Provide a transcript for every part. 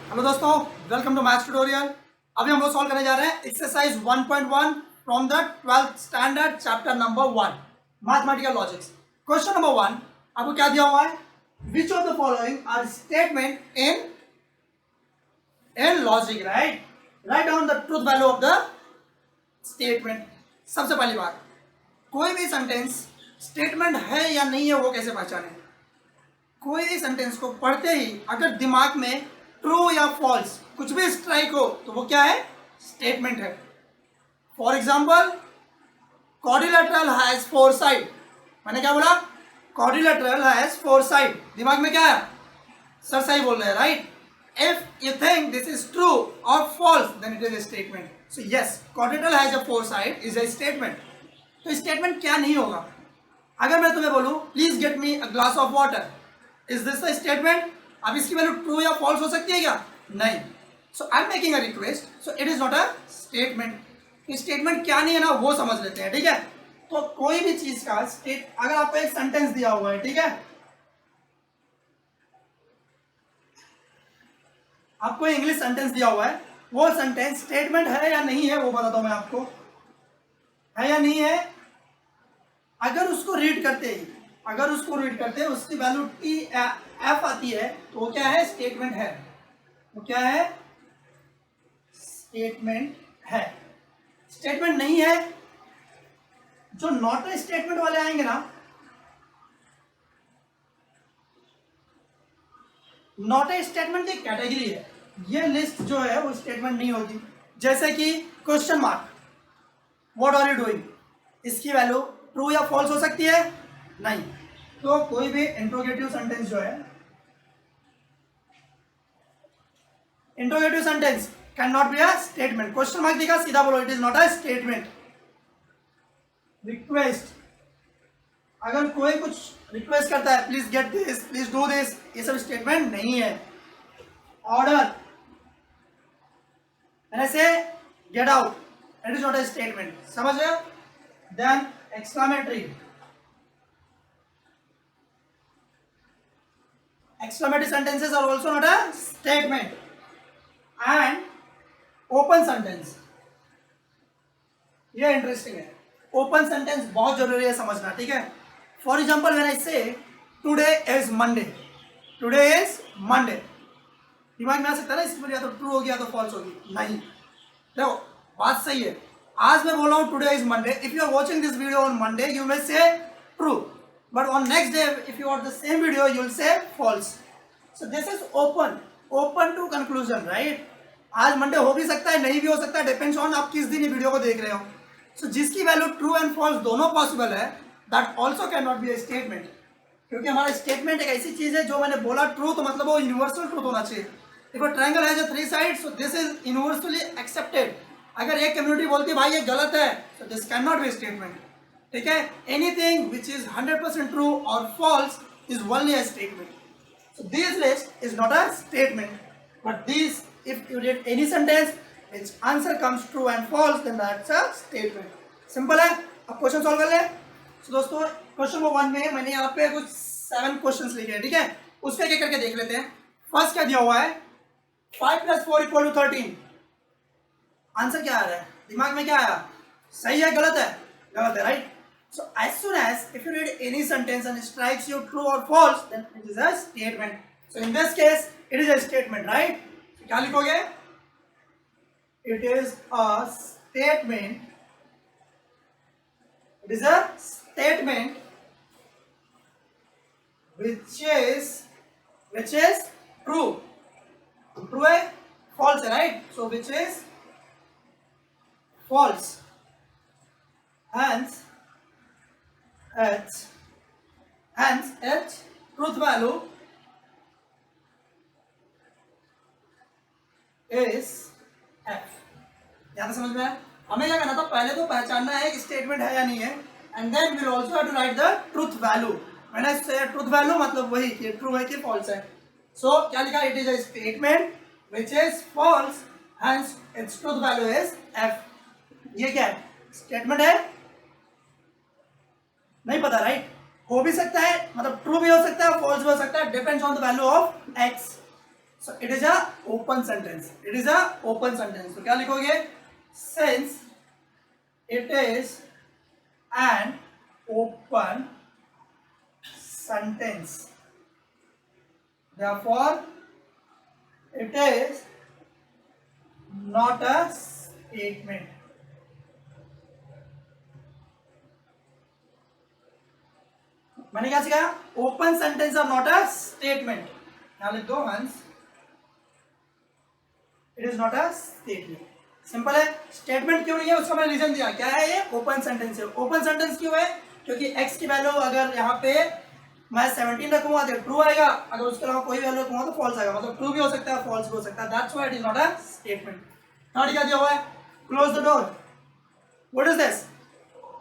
Hello दोस्तों, welcome to maths tutorial. अभी हम लोग सॉल्व करने जा रहे हैं exercise 1.1 from the 12th standard chapter number 1 mathematical logics. Question number 1 आपको क्या दिया हुआ है? Which of the following are statement in logic, right down the truth value of the statement. सबसे पहली बात, कोई भी सेंटेंस स्टेटमेंट है या नहीं है वो कैसे पहचाने? कोई भी सेंटेंस को पढ़ते ही अगर दिमाग में ट्रू या फॉल्स कुछ भी स्ट्राइक हो तो वो क्या है? स्टेटमेंट है। For example, quadrilateral has four side. मैंने क्या बोला? Quadrilateral has four side. दिमाग में क्या है? सर सही बोल रहे हैं, right? If you think this is true और false then it is a statement. So yes, quadrilateral has a four side is a statement. तो स्टेटमेंट क्या नहीं होगा? अगर मैं तुम्हें बोलूं please get me a glass of water, is this a statement? अब इसकी वैल्यू ट्रू या फॉल्स हो सकती है क्या? नहीं। So I am making a request, so it is not a statement. Statement क्या नहीं है ना वो समझ लेते हैं, ठीक है? तो कोई भी चीज का अगर आपको एक सेंटेंस दिया हुआ है, ठीक है, आपको इंग्लिश सेंटेंस दिया हुआ है, वो सेंटेंस स्टेटमेंट है या नहीं है वो बताता हूं मैं आपको। है या नहीं है? अगर उसको रीड करते हैं उसकी वैल्यू टी एफ आती है तो वो क्या है? स्टेटमेंट है। वो क्या है? स्टेटमेंट है। स्टेटमेंट नहीं है, जो नॉट ए स्टेटमेंट वाले आएंगे ना, नॉट ए स्टेटमेंट की कैटेगरी है। ये लिस्ट जो है वो स्टेटमेंट नहीं होती। जैसे कि question mark, what are you doing, इसकी वैल्यू ट्रू या फॉल्स हो सकती है? नहीं। तो कोई भी इंट्रोगेटिव सेंटेंस जो है, interrogative sentence can not be a statement. Question mark दिखा, सीधा बोलो it is not a statement. Request, अगर कोई कुछ रिक्वेस्ट करता है please get this, please do this, ये सब स्टेटमेंट नहीं है। ऑर्डर, ऐसे get out, it is not a statement. समझ रहे हो? Then exclamatory sentences are also not a statement. And open sentence, ये इंटरेस्टिंग है। ओपन सेंटेंस बहुत जरूरी है समझना, ठीक है? फॉर एग्जाम्पल व्हेन आई से today is Monday, today is Monday, दिमाग में आ सकता है ना इसमें या तो ट्रू होगी या तो फॉल्स होगी। नहीं, देखो बात सही है। आज मैं बोल रहा हूँ today is Monday, if you are watching this video on Monday you may say true, but on next day if you watch the same video you will say false. So this is open to conclusion, right? आज Monday हो भी सकता है, नहीं भी हो सकता है, डिपेंड्स ऑन आप किस दिन ये वीडियो को देख रहे हो। सो जिसकी वैल्यू ट्रू एंड फॉल्स दोनों पॉसिबल है, that also can not B A statement. क्योंकि हमारा स्टेटमेंट एक ऐसी चीज है जो मैंने बोला ट्रू तो मतलब वो यूनिवर्सल ट्रूथ होना चाहिए। देखो ट्रायंगल है जो three side, so this is universally accepted. अगर एक कम्युनिटी बोलती है भाई ये गलत है, तो this can not be statement, ठीक है? एनीथिंग विच इज 100% ट्रू और false is only a statement. So this list is not a statement, but these, if you read any sentence its answer comes true and false, then that's a statement. Simple है। अब question solve कर ले। तो दोस्तों question number 1 में मैंने यहाँ पे कुछ 7 क्वेश्चंस लिखे हैं, ठीक है? उसको एक एक करके देख लेते हैं। फर्स्ट क्या दिया हुआ है? 5 + 4 = 13। आंसर क्या आ रहा है? दिमाग में क्या आया? सही है गलत है? गलत है, right? So as soon as if you read any sentence and it strikes you true or false, then it is a statement. So in this case, it is a statement, right? So क्या लिखोगे? It is a statement. It is a statement which is true. True है? False है, right? So which is false. Hence its truth value is f। ज़्यादा समझ में आया? हमें क्या करना था? पहले तो पहचानना है कि स्टेटमेंट है या नहीं है, and then will also have to write the truth value. मैंने ट्रूथ वैल्यू मतलब वही कि ट्रू है कि फॉल्स है। सो क्या लिखा? It is a statement which is false, hence its truth value is f। ये क्या है? स्टेटमेंट है? नहीं पता, राइट? हो भी सकता है, मतलब ट्रू भी हो सकता है, फॉल्स भी हो सकता है, depends on the value of x। So it is a open sentence, it is a open sentence. तो क्या लिखोगे? Since it is an open sentence therefore it is not a statement। मैंने क्या सिखाया? Open sentence are not a statement. यहां लिख दो hence, it is not a statement. Simple है। स्टेटमेंट क्यों नहीं है उसका मैंने रीजन दिया। क्या है ये? ओपन सेंटेंस है। ओपन सेंटेंस क्यों है? क्योंकि x की वैल्यू अगर यहाँ पे मैं 17 रखूंगा तो ट्रू आएगा, अगर उसके अलावा कोई वैल्यू रखूंगा तो फॉल्स आएगा। मतलब ट्रू भी हो सकता है, फॉल्स भी हो सकता है। That's why it is not a statement. Third क्या दिया हुआ है? Close the door. What is this?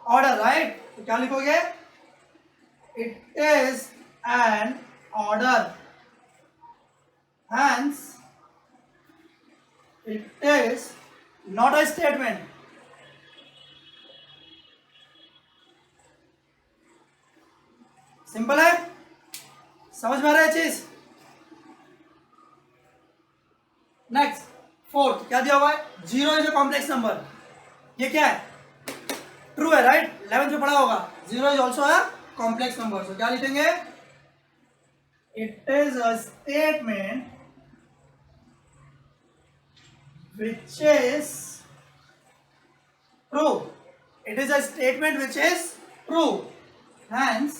Order, right? तो क्या लिखोगे? It is N order, hence it is not a statement। Simple है, समझ में आ रहा है चीज? नेक्स्ट फोर्थ क्या दिया हुआ है? 0 इज अ कॉम्प्लेक्स नंबर। ये क्या है? ट्रू है, राइट? 11th में पढ़ा होगा। 0 is also a complex number. So क्या लिखेंगे? It is a statement which is true। It is a statement which is true, hence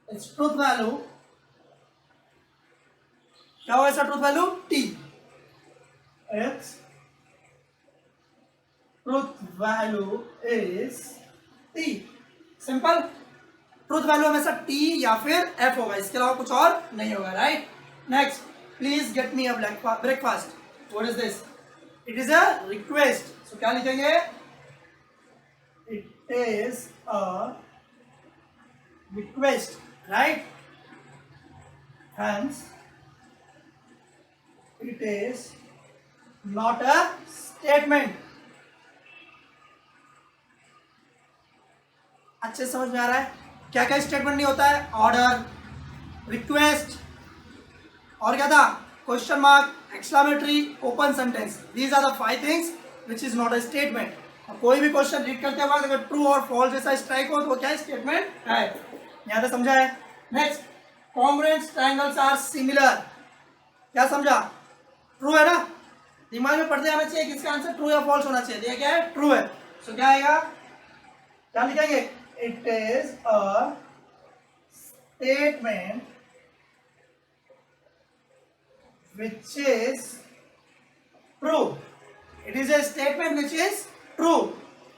its truth value, क्या होगा इसका truth value? t। its truth value is t। Simple. Truth value हमेशा t या फिर f होगा, इसके अलावा कुछ और नहीं होगा, right? Next, please get me a breakfast. What is this? It is a request। So क्या लिखेंगे? It is a request, right? Hence, it is not a statement। अच्छे समझ में आ रहा है? क्या क्या स्टेटमेंट नहीं होता है? ऑर्डर, रिक्वेस्ट, और क्या था? Question mark, exclamatory, open sentence. These are the 5 things which is not a statement. कोई भी क्वेश्चन रीड करते वक्त अगर ट्रू और फॉल्स जैसा स्ट्राइक हो तो वो क्या स्टेटमेंट है। यहां तक समझा है? Next, congruent triangles are similar. क्या समझा? ट्रू है ना? दिमाग में पढ़ते आना चाहिए किसका आंसर ट्रू या फॉल्स होना चाहिए। क्या है? ट्रू है। सो क्या आएगा? क्या लिखेंगे? It is a statement which is true। it is a statement which is true।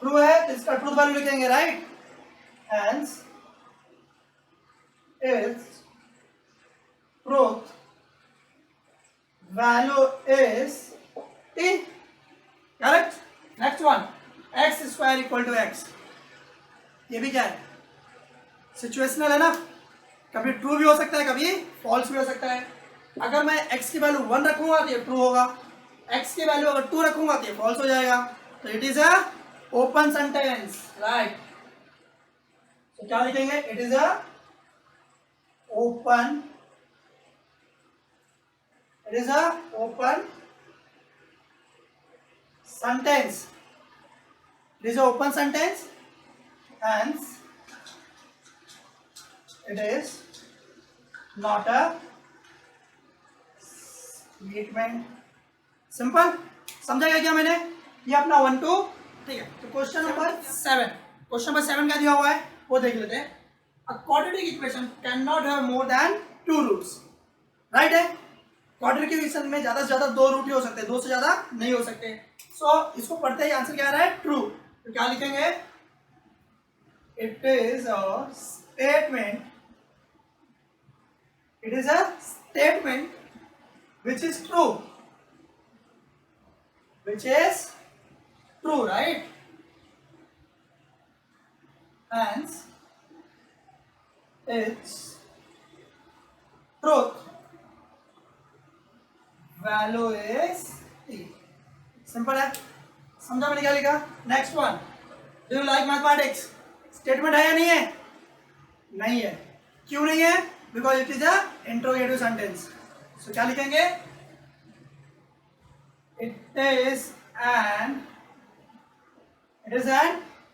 true है तो इसका ट्रूथ वैल्यू लिखेंगे, right? hence its truth value is t। Correct? Next one, X square equal to X. ये भी क्या है? Situational है ना? कभी ट्रू भी हो सकता है, कभी फॉल्स भी हो सकता है। अगर मैं x की वैल्यू 1 रखूंगा तो ये ट्रू होगा, x की वैल्यू अगर 2 रखूंगा तो ये फॉल्स हो जाएगा। तो it is a open sentence, right? तो क्या लिखेंगे? It is a open, it is a open sentence, it is a open sentence, hence it is not a statement. Simple. समझा गया क्या मैंने? ये अपना 1 2, ठीक है। तो क्वेश्चन नंबर 7, क्वेश्चन नंबर 7 क्या दिया हुआ है वो देख लेते हैं। A quadratic equation can not have more than 2 roots, right है? क्वाड्रेटिक इक्वेशन में ज्यादा से ज्यादा 2 रूट ही हो सकते हैं, 2 से ज्यादा नहीं हो सकते। सो इसको पढ़ते ही आंसर क्या आ रहा है? ट्रू। तो क्या लिखेंगे? It is a statement, it is a statement which is true, which is true, right? Hence its truth value is t। Simple है, समझा मैंने क्या लिखा? Next one, do you like mathematics? Statement है या नहीं है? नहीं है। क्यों नहीं है? Because it is a interrogative sentence. So क्या लिखेंगे, it is an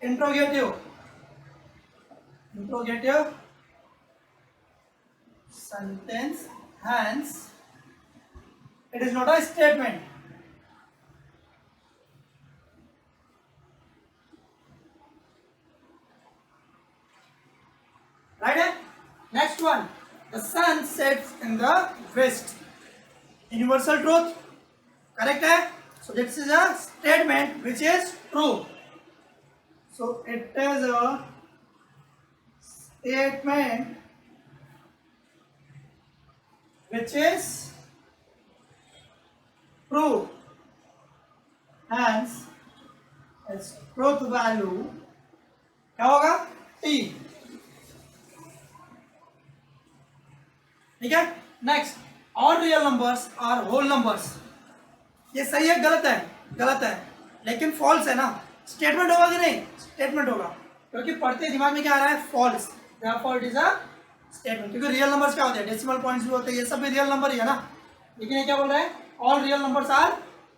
interrogative sentence, hence it is not a statement. Right? Next one, the sun sets in the west. Universal truth, correct है? So this is a statement which is true. So it is a statement which is true, hence its truth value क्या होगा, t. ठीक है. Next, all real numbers are whole numbers. ये सही है गलत है, गलत है, लेकिन फॉल्स है ना. स्टेटमेंट होगा कि नहीं, स्टेटमेंट होगा, क्योंकि पढ़ते दिमाग में क्या आ रहा है, false. Therefore it is a statement, क्योंकि रियल नंबर्स क्या होते हैं, डेसिमल पॉइंट्स भी होते हैं, ये सब भी रियल नंबर ही है ना. लेकिन ये क्या बोल रहा है, all real numbers are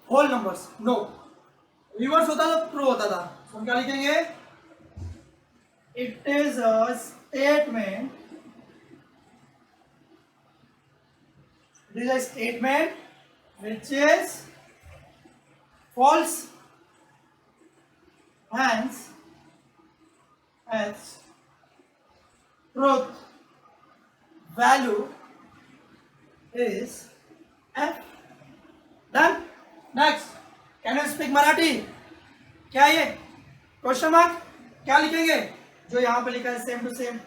whole numbers. No, reverse होता तो ट्रू होता था. हम क्या लिखेंगे, it is a statement, it is a statement which is false, hence its truth value is f. Done. Next, can you speak Marathi? क्या ये question mark, क्या लिखेंगे, जो यहाँ पे लिखा है सेम टू सेम.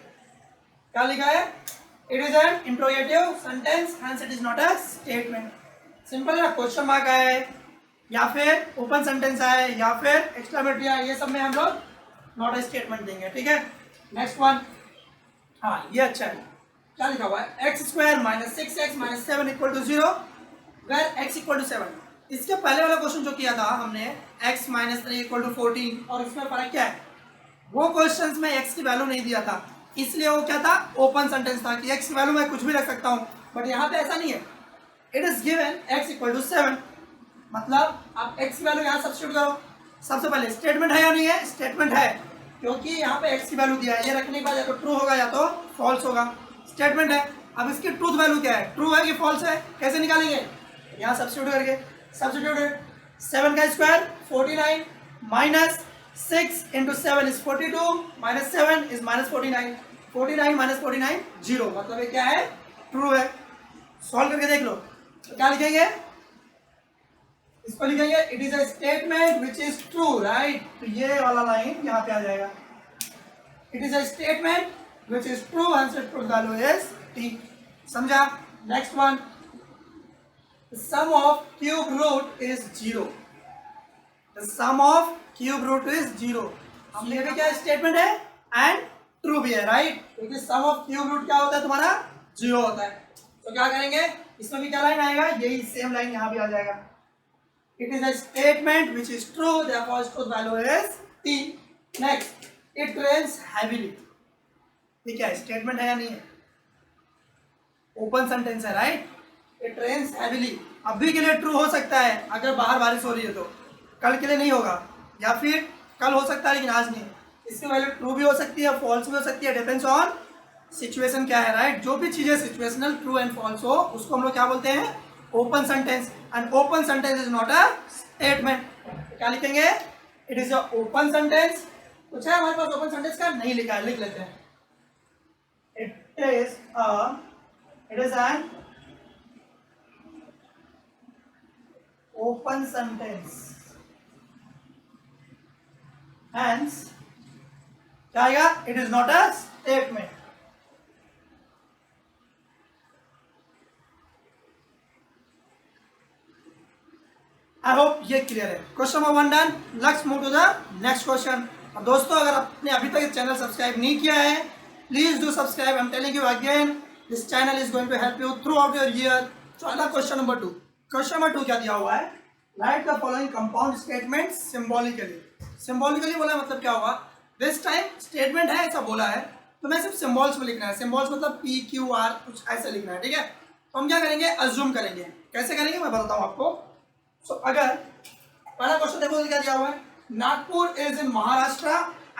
क्या लिखा है, it is an interrogative sentence, hence it is not a statement. Simple है. क्वेश्चन मार्क आए या फिर ओपन सेंटेंस आए या फिर एक्सक्लेमेटरी आए, ये सब में हम लोग नॉट अ स्टेटमेंट देंगे. ठीक है. नेक्स्ट वन, हाँ ये अच्छा है. क्या लिखा हुआ है, x square minus 6x minus 7 equal to 0 where x equal to 7. इसके पहले वाला क्वेश्चन जो किया था हमने, x माइनस 3 इक्वल टू 14, और इसमें फर्क क्या है, वो क्वेश्चंस में x की वैल्यू नहीं दिया था, इसलिए वो क्या था, ओपन सेंटेंस था कि x की वैल्यू मैं कुछ भी रख सकता हूँ. बट यहाँ पे ऐसा नहीं है, it is given x equal to 7, मतलब आप x की वैल्यू यहाँ सब्स्टिट्यूट करो. सबसे पहले स्टेटमेंट है या नहीं है, स्टेटमेंट है, क्योंकि यहाँ पे x की वैल्यू दिया है, ये रखने के बाद या तो ट्रू होगा या तो फॉल्स होगा. स्टेटमेंट है. अब इसकी ट्रूथ वैल्यू क्या है, ट्रू है कि फॉल्स है, कैसे निकालेंगे, यहाँ सब्स्टिट्यूट करके. सब्स्टिट्यूट 7 का square 49 minus 6 into 7 is 42 minus 7 is minus 49. 49 minus 49 0, मतलब ये क्या है, ट्रू है. सॉल्व करके देख लो. तो क्या लिखेंगे, इसको लिखेंगे it is a statement which is true. Right, तो ये वाला लाइन यहाँ पे आ जाएगा, it is a statement which is true, hence its truth value is t. समझा. Next one, the sum of cube root is 0. The sum of cube root is 0. हमने भी क्या स्टेटमेंट है एंड ट्रू भी है. राइट, क्योंकि sum of cube root क्या होता है तुम्हारा, 0 होता है. तो क्या करेंगे, इसमें भी क्या लाइन आएगा, यही सेम लाइन यहाँ भी आ जाएगा. It is a statement which is true, therefore its truth value is t. Next, it rains heavily. ये क्या है, स्टेटमेंट है या नहीं है, ओपन सेंटेंस है. Right, it rains heavily. अभी के लिए ट्रू हो सकता है अगर बाहर बारिश हो रही है तो, कल के लिए नहीं होगा, या फिर कल हो सकता है लेकिन आज नहीं. इसकी वैल्यू ट्रू भी हो सकती है, फॉल्स भी हो सकती है, डिपेंड्स ऑन सिचुएशन क्या है. राइट, जो भी चीजें सिचुएशनल ट्रू एंड फॉल्स हो उसको हम लोग क्या बोलते हैं, open sentence. And open sentence is not a statement. क्या लिखेंगे, it is a open sentence. कुछ है हमारे पास ओपन सेंटेंस का, नहीं लिखा है, लिख लेते हैं. It is N open sentence, hence क्या आएगा, it is not a statement. I hope ये क्लियर है. Question number 1 done. Let's move to the next question. और दोस्तों, अगर आपने अभी तक चैनल सब्सक्राइब नहीं किया है, please do subscribe. I am telling you again, this channel is going to help you throughout your year. चलो क्वेश्चन नंबर 2. क्वेश्चन नंबर 2 क्या दिया हुआ है, write the following compound statement symbolically. Symbolically बोला मतलब क्या होगा, दिस टाइम स्टेटमेंट है ऐसा बोला है, तो मैं सिर्फ सिंबल्स में लिखना है. सिंबल्स मतलब P Q R कुछ ऐसे लिखना है. ठीक है, तो हम क्या करेंगे, अज्यूम करेंगे। कैसे करेंगे मैं बताता हूँ आपको। सो अगर पहला क्वेश्चन देखो क्या दिया हुआ है, Nagpur is in Maharashtra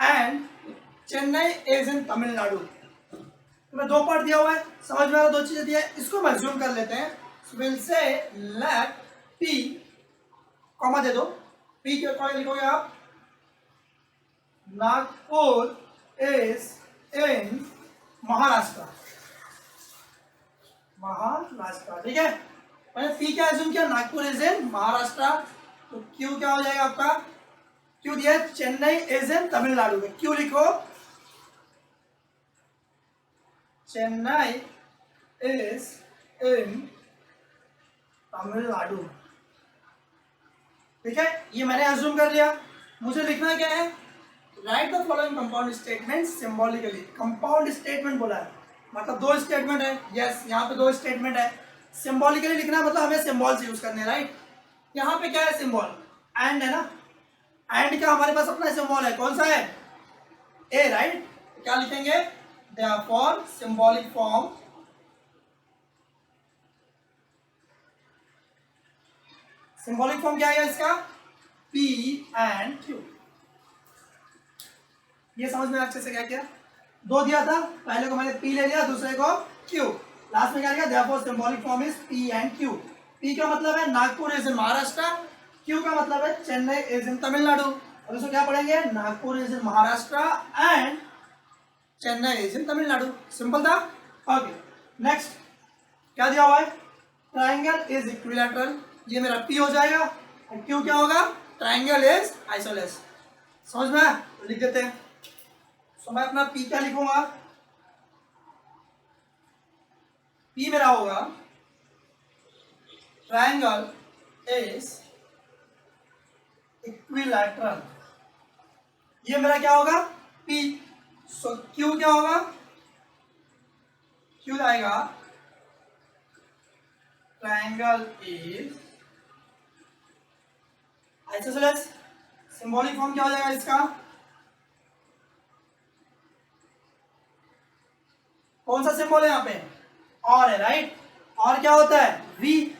and Chennai is in Tamil Nadu. तुम्हें दो पार्ट दिया हुआ है, समझ में आ रहा, दो चीजें दिया है, इसको हम अज्यूम कर लेते हैं। So will say let P, comma दे दो, पी क्या लिखोगे आप, नागपुर इज इन महाराष्ट्र, महाराष्ट्र, ठीक है। मैंने पी क्या एज्यूम किया, नागपुर इज इन महाराष्ट्र, तो क्यू क्या हो जाएगा आपका, क्यू दिया चेन्नई इज इन तमिलनाडु में, क्यू लिखो चेन्नई इज इन तमिलनाडु, ठीक है। ये मैंने एज्यूम कर लिया। मुझे लिखना क्या है, write the following compound statement symbolically. Compound statement बोला है मतलब दो स्टेटमेंट है, यस यहाँ पे दो स्टेटमेंट है। सिंबॉलिकली लिखना है मतलब हमें सिंबल्स यूज करने हैं, राइट। यहाँ पे क्या है, सिंबल एंड है ना, एंड का हमारे पास अपना सिंबल है, कौन सा है, ए, राइट। क्या लिखेंगे, therefore symbolic form, symbolic form क्या है इसका, पी एंड क्यू। ये समझ में अच्छे से क्या किया, दो दिया था, पहले को मैंने पी ले लिया, दूसरे को क्यू, लास्ट में क्या लिखा, therefore symbolic form is P and Q. P का मतलब है Nagpur is in Maharashtra, Q का मतलब है चेन्नई इज इन तमिलनाडु। और इसको क्या पढ़ेंगे, Nagpur is in Maharashtra and Chennai is in Tamil Nadu. Simple था। ओके, नेक्स्ट क्या दिया हुआ है, ट्राइंगल इज इक्विलैटरल, ये मेरा पी हो जाएगा, और क्यू क्या होगा, ट्राइंगल इज आइसोलेस। समझ में, तो लिख देते हैं। तो मैं अपना पी क्या लिखूंगा, पी मेरा होगा ट्राइंगल इज इक्विलैटरल, ये मेरा क्या होगा, पी। सो क्यू क्या होगा, क्यू आएगा triangle is isosceles. Symbolic form क्या हो जाएगा इसका, कौन सा सिंबल है यहाँ पे, और है, राइट। और क्या होता है, we.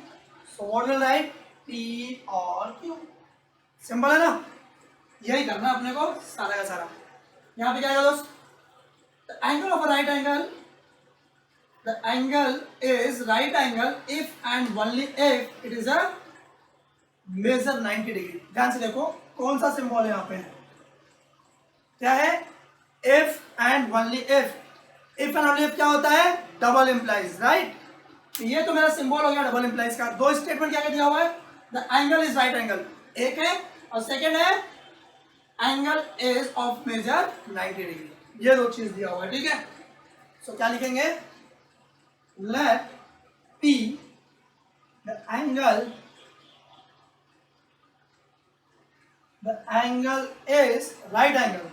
So what will write, P और क्यू, सिंपल है ना। यही करना अपने को सारा का सारा। यहाँ पे क्या है दोस्त, the angle of a right angle, the angle is right angle if and only if it is a measure 90 degree. ध्यान से देखो कौन सा सिंबल है यहाँ पे, क्या है, if and only if. If and only if क्या होता है, डबल इंप्लाइज, राइट। ये तो मेरा सिंबल हो गया डबल इंप्लाइज का। दो स्टेटमेंट क्या दिया हुआ है, the angle is right angle, एक है, और सेकेंड है angle is of major 90 degree. ये दो चीज दिया हुआ है, ठीक है। सो क्या लिखेंगे, let P the angle is right angle,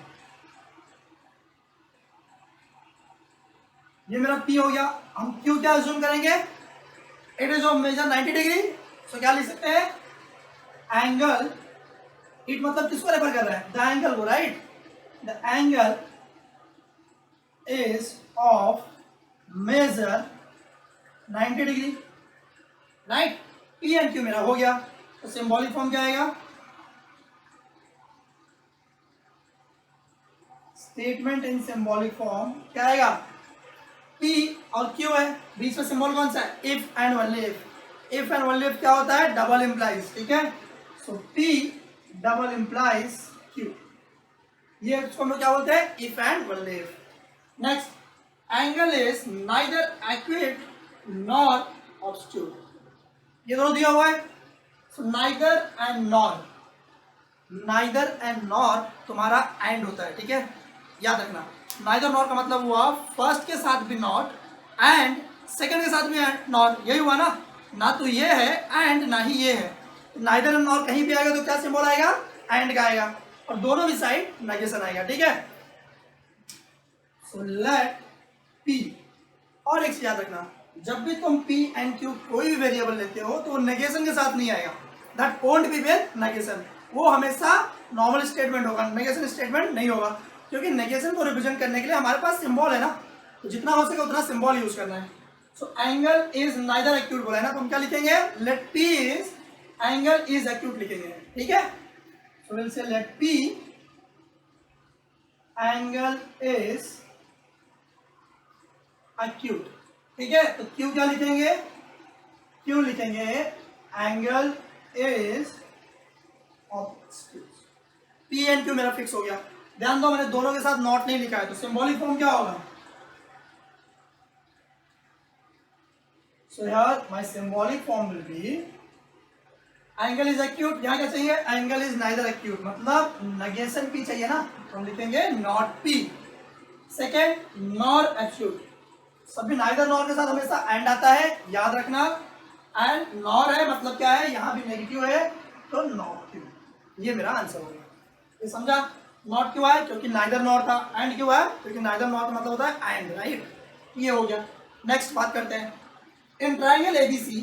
ये मेरा P हो गया। हम Q क्या अज्यूम करेंगे, it is of major 90 degree. So क्या लिख सकते हैं, एंगल, इट मतलब किसको रेफर कर रहा है, द एंगल को, right. The angle is of major 90 degree, right. P and Q मेरा हो गया। तो सिंबॉलिक फॉर्म क्या आएगा, स्टेटमेंट इन सिंबॉलिक फॉर्म क्या आएगा, P और Q है, बीच में सिंबल कौन सा है, if and only if. If and only if क्या होता है, डबल इंप्लाइज, ठीक है। So P double implies Q, ये इसको हम लोग क्या बोलते हैं, if and only if. Next, angle is neither acute nor obscure, ये दोनों दिया हुआ है। So neither and nor, neither and nor तुम्हारा एंड होता है, ठीक है, याद रखना। नाइदर नॉर का मतलब हुआ फर्स्ट के साथ भी नॉट एंड सेकंड के साथ भी नॉट, यही हुआ ना, ना तो ये है एंड ना ही ये है। नाइदर एंड नॉर कहीं भी आएगा तो क्या सिंबल आएगा, एंड का आएगा, और दोनों भी साइड नेगेशन आएगा, ठीक है। सो लेट P, और एक चीज याद रखना, जब भी तुम P एंड Q कोई भी वेरिएबल लेते हो तो नेगेशन के साथ नहीं आएगा, that won't be with negation, वो हमेशा नॉर्मल स्टेटमेंट होगा, नेगेशन स्टेटमेंट नहीं होगा। क्योंकि नेगेशन को रिप्रेजेंट करने के लिए हमारे पास सिंबल है ना, तो जितना हो सके उतना सिंबल यूज करना है। So angle is neither acute बोला है ना, तो हम क्या लिखेंगे, let P is angle is acute लिखेंगे, ठीक है। So will say let P angle is acute, ठीक है। तो क्यू क्या लिखेंगे, क्यू लिखेंगे angle is obtuse. P and Q मेरा फिक्स हो गया। ध्यान दो मैंने दोनों के साथ नॉट नहीं लिखा है, तो सिंबॉलिक फॉर्म क्या होगा, so here my symbolic form will be angle is acute. यहां क्या चाहिए, एंगल इज नाइदर एक्यूट, मतलब नेगेशन पी चाहिए ना, तो हम लिखेंगे not P. Second, nor acute, सभी नाइदर नॉर के साथ हमेशा एंड आता है, याद रखना। एंड नॉर है मतलब क्या है, यहां भी नेगेटिव है, तो नॉट क्यू, ये मेरा आंसर होगा। ये समझा, नॉट क्यों है, क्योंकि नाइदर नॉर था। एंड क्यों है, क्योंकि नाइदर नॉर का मतलब होता है एंड, राइट। ये हो गया। नेक्स्ट बात करते हैं, in triangle ABC,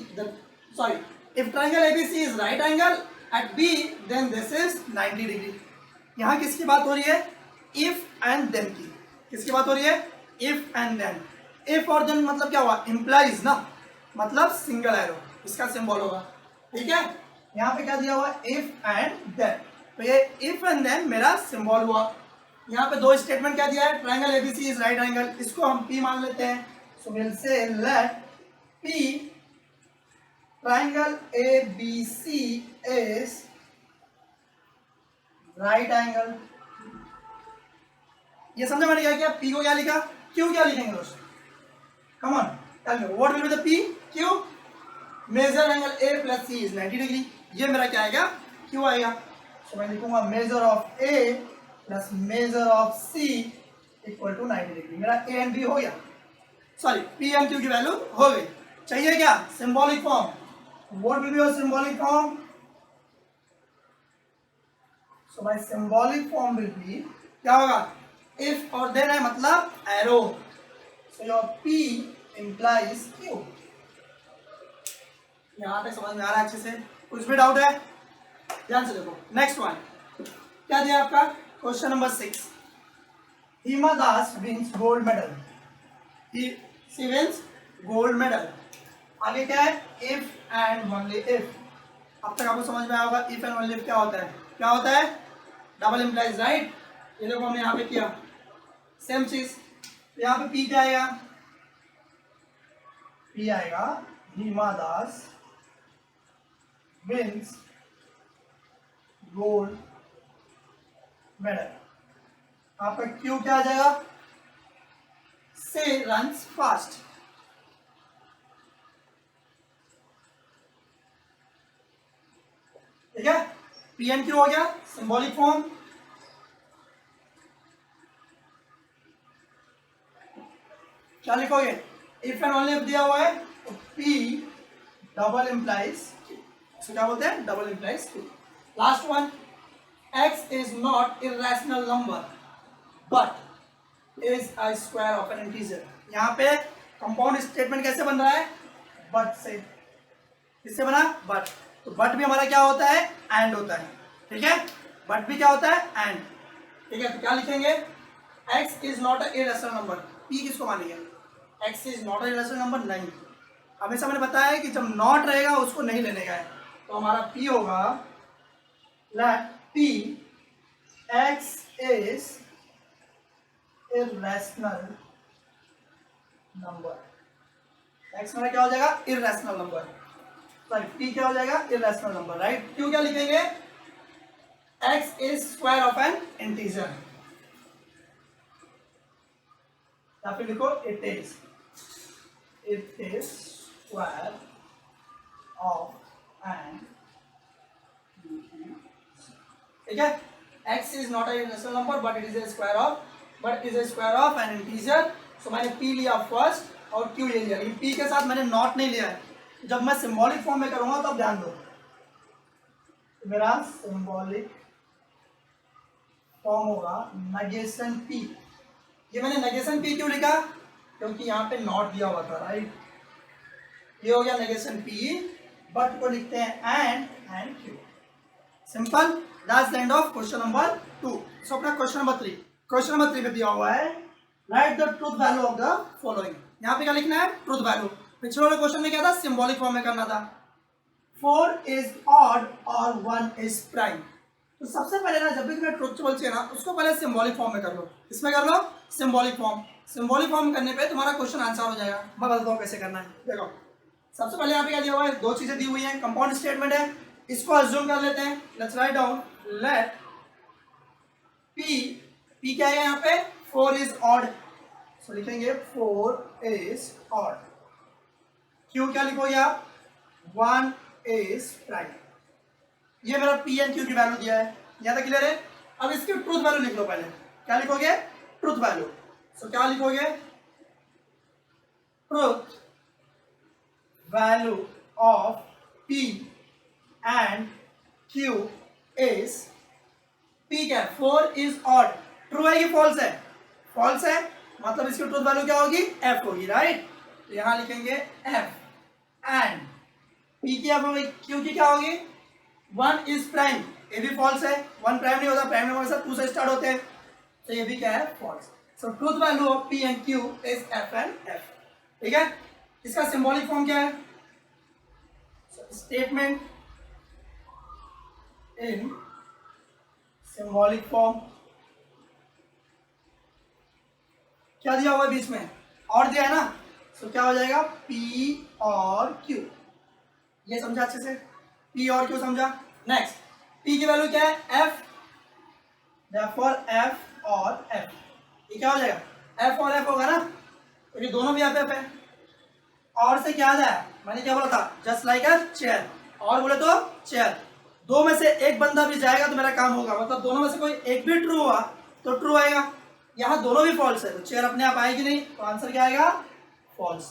sorry, if triangle ABC is right angle at B then this is 90 degree. यहां किसकी बात हो रही है, इफ एंड देन की। किसकी बात हो रही है, इफ एंड देन। इफ और देन मतलब क्या हुआ, इंप्लाइज ना, मतलब सिंगल एरो, इसका सिंबल होगा, ठीक है। यहाँ पे क्या दिया हुआ, इफ एंड देन, तो ये इफ एंड देन मेरा सिंबल हुआ। यहाँ पे दो स्टेटमेंट क्या दिया है, triangle ABC is right angle, इसको हम पी मान लेते हैं। So will say let P triangle ABC is right angle. ये समझा मैंने क्या किया, पी को क्या लिखा, क्यू क्या लिखेंगे दोस्तों, come on tell me what will be the P, Q, measure angle A plus C is 90 degree, ये मेरा क्या आएगा, क्यू आएगा। तो मैं लिखूंगा measure of A plus measure of C equal to 90 degree. मेरा ए एंड बी हो गया, सॉरी पी एंड क्यू की वैल्यू हो गई। चाहिए क्या, symbolic form, what will be your symbolic form, so my symbolic form will be, क्या होगा, इफ और देन है मतलब arrow, so your P implies Q. यहां तक समझ में आ रहा है अच्छे से, कुछ भी डाउट है, ध्यान से देखो। नेक्स्ट वन क्या दिया आपका, question number 6, Hima Das wins gold medal, she wins gold medal. आगे क्या है, इफ एंड ओनली इफ। अब तक आपको समझ में आया होगा इफ एंड ओनली इफ क्या होता है, क्या होता है, डबल इंप्लाइज, राइट। ये देखो हमने यहाँ पे किया सेम चीज, यहाँ पे पी क्या आएगा, पी आएगा हिमा दास विंस गोल्ड मेडल। आपका क्यू क्या आ जाएगा, से रन्स फास्ट, ठीक है। पी एंड क्यू हो गया, सिंबॉलिक फॉर्म। क्या लिखोगे, इफ एंड ओनली इफ दिया हुआ है तो पी डबल इंप्लाइज, क्या बोलते हैं, double implies Q. Last one, x is not irrational number but is a square of an integer। यहाँ पे कंपाउंड स्टेटमेंट कैसे बन रहा है, बट से, किससे बना, बट। तो बट भी हमारा क्या होता है, एंड होता है, ठीक है। बट भी क्या होता है, एंड, ठीक है। तो क्या लिखेंगे, x is not a irrational number, p किसको मानेंगे, x is not a irrational number, नहीं। हमेशा मैंने बताया है कि जब नॉट रहेगा उसको नहीं लेने का है, तो हमारा p होगा let p x is irrational number। x मेरा क्या हो जाएगा, irrational number, सॉरी p क्या हो जाएगा, irrational number, राइट। क्यों क्या लिखेंगे, x is square of an integer, या फिर लिखो it is square of an, ठीक है। x is not a irrational number but it is a square of an integer। सो मैंने p लिया फर्स्ट और q ले लिया, लेकिन p के साथ मैंने नॉट नहीं लिया है। जब मैं सिंबॉलिक फॉर्म में करूंगा तो अब ध्यान दो, मेरा सिंबॉलिक फॉर्म होगा नेगेशन p। ये मैंने नेगेशन p क्यों लिखा, क्योंकि यहाँ पे नॉट दिया हुआ था, राइट। ये हो गया नेगेशन p, बट को लिखते हैं and q, simple. That's the end of question number 2। सो अपना क्वेश्चन नंबर 3, क्वेश्चन नंबर 3 में दिया हुआ है write the truth value of the following. यहाँ पे क्या लिखना है, ट्रूथ वैल्यू। पिछले वाले क्वेश्चन में क्या था, सिंबॉलिक फॉर्म में करना था। 4 इज ऑड और 1 इज प्राइम। तो सबसे पहले ना जब भी तुम्हें ट्रुथ टेबल चाहिए ना उसको पहले सिंबॉलिक फॉर्म में कर लो। इसमें कर लो सिंबॉलिक फॉर्म। सिंबॉलिक फॉर्म करने पे तुम्हारा क्वेश्चन आंसर हो जाएगा। मैं बताता हूँ कैसे करना है। देखो सबसे पहले यहाँ पे क्या दिया हुआ है, दो चीजें दी हुई हैं, कंपाउंड स्टेटमेंट है, इसको अज्यूम कर लेते हैं। Let's write down let P क्या है यहाँ पे, 4 इज ऑड, सो लिखेंगे 4 इज ऑड। क्यू क्या लिखोगे आप, 1 इज प्राइम। ये मेरा पी एंड क्यू की वैल्यू दिया है, यहाँ तक क्लियर है। अब इसकी ट्रूथ वैल्यू लिख लो पहले। क्या लिखोगे, ट्रूथ वैल्यू। सो क्या लिखोगे, truth value of P and Q is, P क्या है, 4 इज ऑड। ट्रू है कि फॉल्स है, फॉल्स है, मतलब इसकी ट्रूथ वैल्यू क्या होगी, एफ होगी, राइट। तो यहां लिखेंगे एफ एंड पी की एफ होगी, क्यू की क्या होगी, 1 इज प्राइम। ये भी फॉल्स है, 1 प्राइम नहीं होता, प्राइम नंबर से 2 से स्टार्ट होते हैं, तो ये भी क्या है, false. So truth value of P and Q is F and F. ठीक है, इसका सिंबॉलिक फॉर्म क्या है, स्टेटमेंट इन सिंबॉलिक फॉर्म। क्या दिया हुआ है बीच में, और दिया है ना, सो क्या हो जाएगा, P और Q। ये समझा अच्छे से, P और Q समझा। नेक्स्ट P की वैल्यू क्या है, F, therefore F और F। ये क्या हो जाएगा, F और F होगा ना, तो ये दोनों भी F है। और से क्या है, मैंने क्या बोला था, जस्ट लाइक अ चेयर। और बोले तो चेयर, दो में से एक बंदा भी जाएगा तो मेरा काम होगा, मतलब दोनों में से कोई एक भी ट्रू हुआ तो ट्रू आएगा। यहाँ दोनों भी फॉल्स है तो चेयर अपने आप आएगी नहीं, तो आंसर क्या आएगा, false.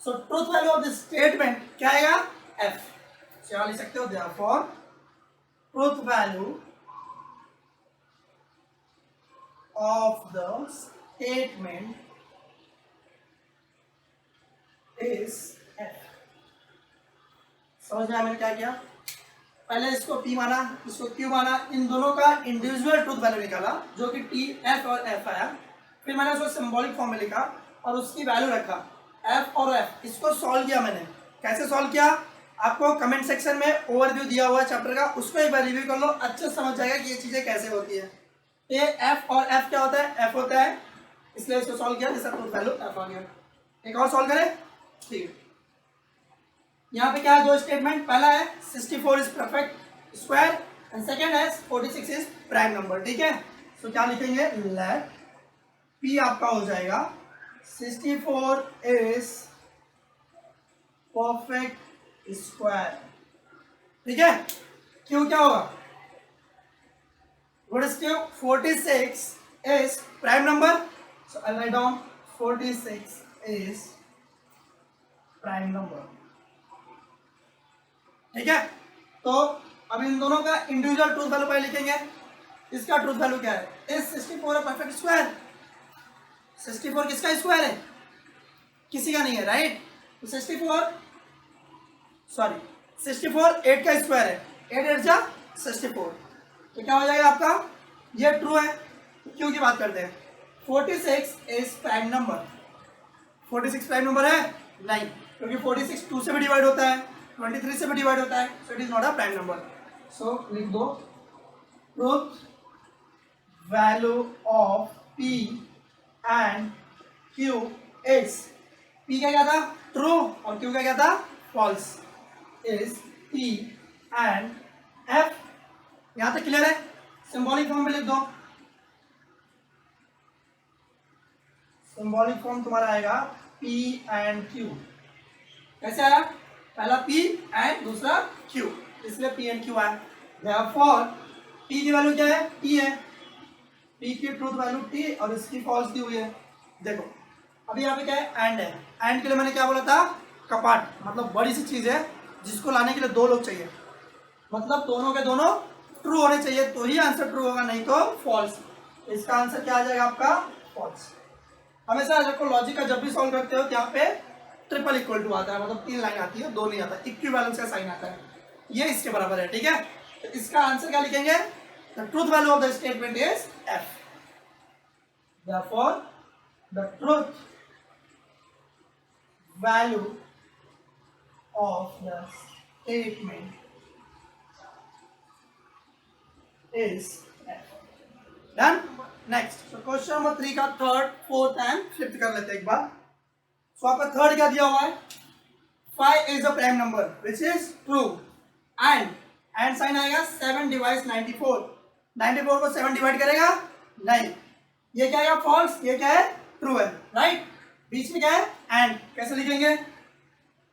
So truth value of this statement क्या आएगा, एफ। क्या लिख सकते हो, therefore truth value of the statement is F. समझ में आया मैंने क्या किया, पहले इसको P माना, इसको Q माना, इन दोनों का इंडिविजुअल ट्रूथ वैल्यू निकाला जो कि T, F और F आया। फिर मैंने उसको सिंबॉलिक फॉर्म में लिखा और उसकी वैल्यू रखा F और F। इसको सॉल्व किया मैंने, कैसे सॉल्व किया, आपको कमेंट सेक्शन में ओवरव्यू दिया हुआ है चैप्टर का, उसको एक बार रिव्यू कर लो, अच्छे से समझ जाएगा कि ये चीजें कैसे होती है। ये F और F क्या होता है, F होता है, इसलिए इसको सॉल्व किया, जिसका ट्रूथ वैल्यू F आ गया। एक और सॉल्व करें, ठीक है। यहाँ पे क्या है, दो स्टेटमेंट, पहला है 64 is perfect square and second है 46 इज प्राइम नंबर। ठीक है, सो क्या लिखेंगे, लेट P आपका हो जाएगा 64 इज परफेक्ट स्क्वायर। ठीक है, क्यों क्या होगा, what is Q, 46 is prime number, so I write down 46 is prime number. ठीक है, तो अब इन दोनों का इंडिविजुअल ट्रूथ वैल्यू पहले लिखेंगे। इसका ट्रूथ वैल्यू क्या है, इज 64 अ परफेक्ट स्क्वायर। 64 किसका स्क्वायर है, किसी का नहीं है, राइट। तो 64 8 का स्क्वायर है, 8 8 जा 64, तो क्या हो जाएगा आपका, ये ट्रू है। क्यों की बात करते हैं, 46 is prime number. 46 prime number है नहीं, क्योंकि 46 2 से भी डिवाइड होता है, 23 से भी डिवाइड होता है, so it is not a prime number. So लिख दो truth value of P and Q is, P क्या था, ट्रू, और Q क्या था, false, is P and F। यहां तक क्लियर है, सिंबॉलिक फॉर्म में लिख दो। सिंबॉलिक फॉर्म तुम्हारा आएगा P एंड Q। कैसे आया, पहला P एंड दूसरा Q, इसलिए P एंड Q आया। देयरफॉर P की वैल्यू क्या है, T है, P की ट्रूथ वैल्यू T और इसकी फॉल्स दी हुई है। देखो अभी यहाँ पे क्या है, एंड है, एंड के लिए मैंने क्या बोला था, कपाट, मतलब बड़ी सी चीज है जिसको लाने के लिए दो लोग चाहिए, मतलब दोनों के दोनों ट्रू होने चाहिए तो ही आंसर ट्रू होगा, नहीं तो फॉल्स। इसका आंसर क्या आ जाएगा आपका, फॉल्स। हमेशा आपको लॉजिक का जब भी सॉल्व करते हो तो यहाँ पे ट्रिपल इक्वल टू आता है, मतलब 3 लाइन आती है, 2 नहीं आता, इक्विवेलेंस का साइन आता है, ये इसके बराबर है। ठीक है, तो इसका आंसर क्या लिखेंगे, the truth value of the statement is F। Therefore the truth value of the statement is F. Done? Next. So question number 3 का थर्ड, फोर्थ एंड फिफ्थ कर लेते हैं एक बार. So आपका थर्ड क्या दिया हुआ है? 5 is a prime number which is true and sign आएगा 7 डिवाइड 94. 94 को 7 डिवाइड करेगा नहीं. ये क्या है? फॉल्स. ये क्या है? ट्रू है. राइट. बीच में क्या है? एंड. कैसे लिखेंगे?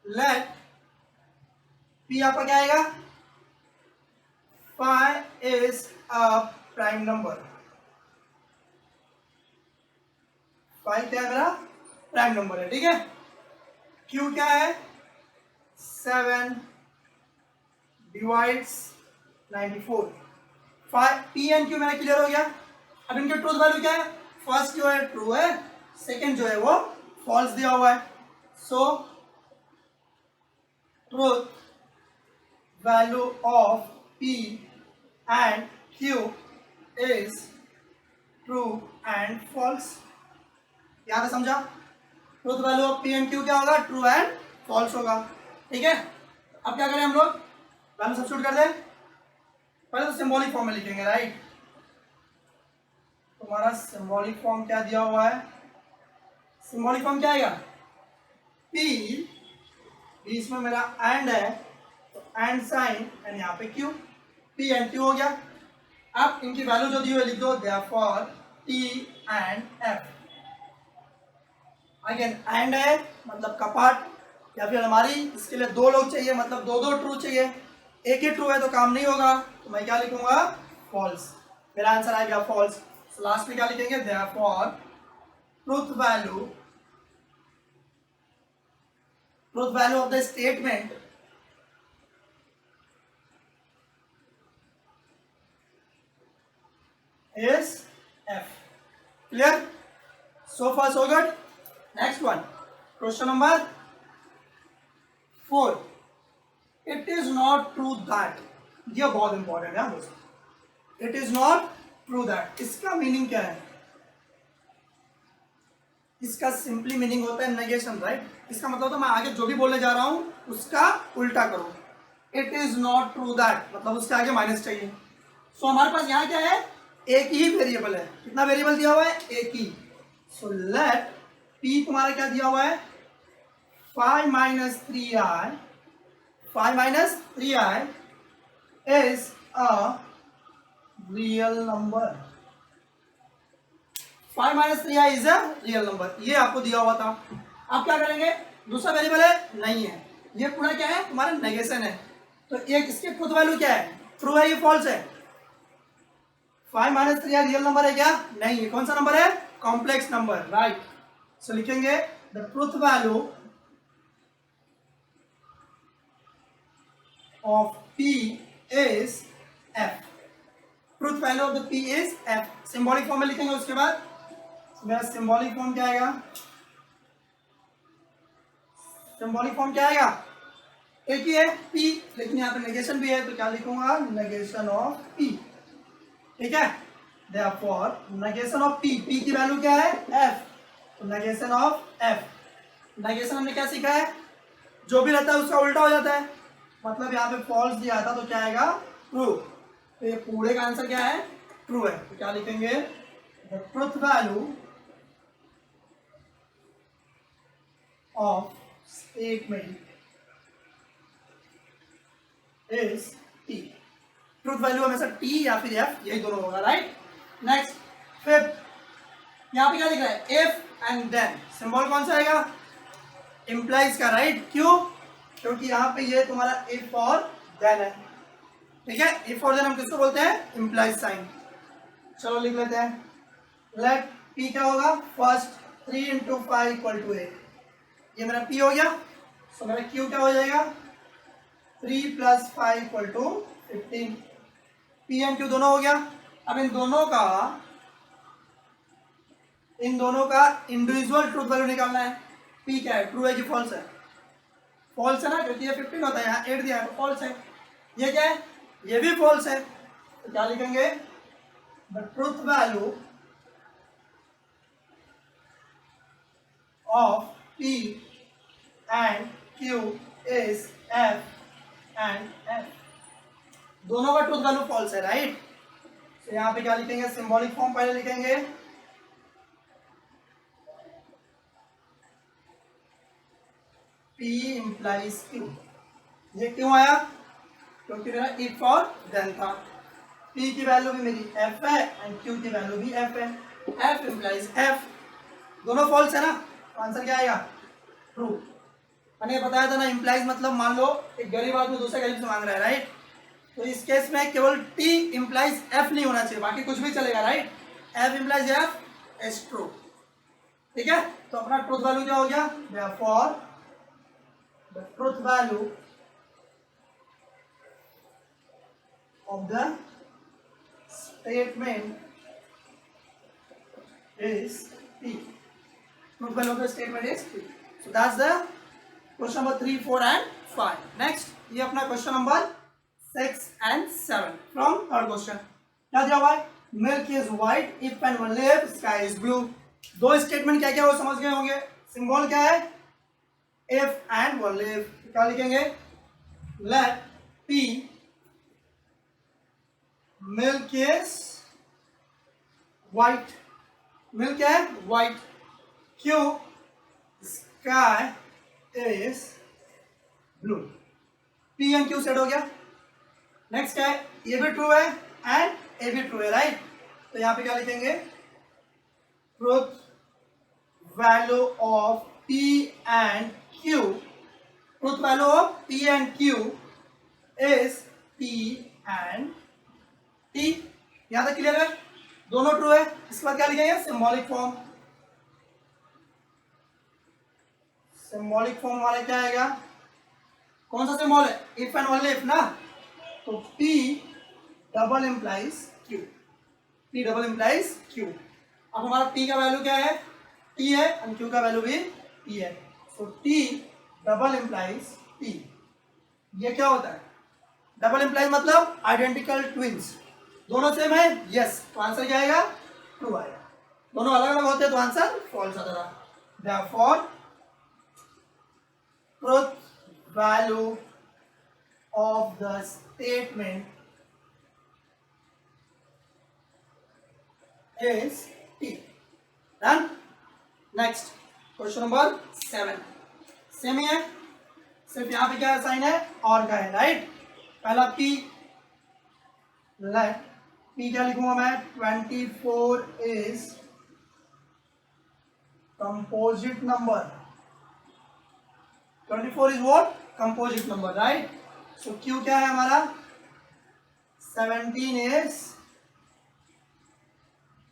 लेट पी आपका क्या आएगा? 5 is a prime number. 5 क्या है मेरा? प्राइम नंबर है. ठीक है. Q क्या है? 7 डिवाइड्स 94. 5 P एंड Q मेरा क्लियर हो गया. अब इनके ट्रूथ वैल्यू क्या है? फर्स्ट जो है ट्रू है, सेकंड जो है वो फॉल्स दिया हुआ है. So truth value of P and Q is true and false. यहाँ पे समझा? Truth value of P and Q क्या होगा? ट्रू एंड फॉल्स होगा. ठीक है. अब क्या करें हम लोग? वैल्यू सब्स्टिट्यूट कर दें. पहले तो सिंबॉलिक फॉर्म में लिखेंगे. राइट. तुम्हारा सिंबॉलिक फॉर्म क्या दिया हुआ है? सिंबॉलिक फॉर्म क्या आएगा? P, बीच में मेरा एंड है तो एंड साइन एंड यहाँ पे Q. P एंड Q हो गया. अब इनकी वैल्यू जो दी हुई लिख दो. Therefore T and F. Again and है मतलब कपाट, या फिर हमारी इसके लिए दो लोग चाहिए मतलब दो दो ट्रू चाहिए. एक ही ट्रू है तो काम नहीं होगा, तो मैं क्या लिखूंगा? फॉल्स. मेरा आंसर आ गया फॉल्स. लास्ट में क्या लिखेंगे? Therefore truth value of the statement is F. Clear? So far so good. Next one. Question number 4. It is not true that. ये बहुत इंपॉर्टेंट है दोस्तों. It is not true that. इसका meaning क्या है? इसका सिंपली मीनिंग होता है नेगेशन. राइट. इसका मतलब तो मैं आगे जो भी बोलने जा रहा हूं उसका उल्टा करो. It is not true that मतलब उसके आगे माइनस चाहिए. सो हमारे पास यहाँ क्या है? एक ही वेरिएबल है. कितना वेरिएबल दिया हुआ है? एक ही. सो लेट P तुम्हारा क्या दिया हुआ है? 5 minus 3i. 5 minus 3i is a real number. 5 minus 3i is a real number. ये आपको दिया हुआ था. आप क्या करेंगे? दूसरा वेरिएबल है? नहीं है. ये पूरा क्या है? तुम्हारा नेगेशन है. तो एक इसके ट्रूथ वैल्यू क्या है? ट्रू है, ये फॉल्स है. 5 minus 3i रियल नंबर है क्या? नहीं है. कौन सा नंबर है? Complex number. राइट. सो लिखेंगे the truth value of P is F. Truth value of the P is F. Symbolic form में लिखेंगे. उसके बाद मेरा सिंबॉलिक फॉर्म क्या आएगा? सिंबॉलिक फॉर्म क्या आएगा? एक ही है P, लेकिन यहाँ पे नेगेशन भी है तो क्या लिखूंगा? Negation of P. ठीक है. Therefore negation of P. P की वैल्यू क्या है? F. तो नेगेशन ऑफ F. नेगेशन हमने क्या सीखा है? जो भी रहता है उसका उल्टा हो जाता है. मतलब यहाँ पे फॉल्स दिया था तो क्या आएगा? ट्रू. तो ये पूरे का आंसर क्या है? ट्रू है. तो क्या लिखेंगे? The truth value of statement is T. Truth value हमेशा T या फिर F, यही दोनों होगा. राइट. Next fifth. यहाँ पे क्या लिख रहा है? If and then. सिंबल कौन सा आएगा? इम्प्लाइज का. राइट. क्यों? क्योंकि यहाँ पे ये तुम्हारा इफ और देन है. ठीक है. इफ और देन हम किसको बोलते हैं? Implies sign. चलो लिख लेते हैं. लेट P क्या होगा? First 3 into 5 equal to 8. ये मेरा P हो गया. सो मेरा Q क्या हो जाएगा? 3 plus 5 equal to 15. P and Q दोनों हो गया. अब इन दोनों का इंडिविजुअल ट्रूथ वैल्यू निकालना है. P क्या है? ट्रू है कि फॉल्स है? फॉल्स है ना, क्योंकि ये 15 होता है. यहाँ 8 दिया है तो फॉल्स है. ये क्या है? ये भी फॉल्स है. तो क्या लिखेंगे? The truth value of P and Q is F and F, दोनों का ट्रूथ वैल्यू फॉल्स है, राइट। तो यहाँ पे क्या लिखेंगे, सिंबॉलिक फॉर्म पहले लिखेंगे, P implies Q। ये क्यों आया, क्योंकि मेरा इफ और देन था। P की वैल्यू भी मेरी F है एंड Q की वैल्यू भी F है, F implies F, दोनों फॉल्स है ना, तो आंसर क्या आएगा, ट्रू। मैंने बताया था ना, इम्प्लाइज मतलब मान लो एक गरीब आदमी दूसरे गरीब से मांग रहा है, राइट। तो इस केस में केवल T इम्प्लाइज F नहीं होना चाहिए, बाकी कुछ भी चलेगा, right. F implies F is true, ठीक है। तो अपना ट्रूथ वैल्यू क्या हो गया, therefore the truth value of the statement is T. Truth value of the statement is T. So that's the question number 3, 4 and 5. Next, ये अपना question number 6 and 7 from third question. क्या दिया हुआ है, milk is white if and only if sky is blue। दो statement क्या क्या वो समझ गए होंगे। सिंबल क्या है, if and only if, क्या लिखेंगे, let P milk is white, milk है white, Q sky is blue, P and Q set हो गया। नेक्स्ट क्या है, ये भी ट्रू है एंड ये भी ट्रू है, राइट। तो यहाँ पे क्या लिखेंगे, truth value of P and Q, truth value of P and Q is P and T। यहां तक क्लियर है, दोनों ट्रू है। इसके बाद क्या लिखेंगे, सिंबॉलिक फॉर्म, सिंबॉलिक फॉर्म वाला क्या आएगा, कौन सा सिंबल है, इफ एंड ओनली इफ ना, तो P double implies Q, P double implies Q। अब हमारा P का वैल्यू क्या है, T है, एंड Q का वैल्यू भी T है, तो T डबल इम्प्लाइज T। ये क्या होता है, डबल इम्प्लाइज मतलब आइडेंटिकल ट्विंस, दोनों सेम है, यस, तो आंसर क्या आएगा, ट्रू आएगा। दोनों अलग अलग होते हैं तो आंसर फॉल्स आता था। Therefore truth value of the statement is T। Done. Next question number 7, same ही है, सिर्फ यहाँ पे क्या साइन है, और का है, राइट। पहला P, लेट P क्या लिखूंगा मैं, 24 is composite number, 24 is what, composite number, right. So Q क्या है हमारा, 17 is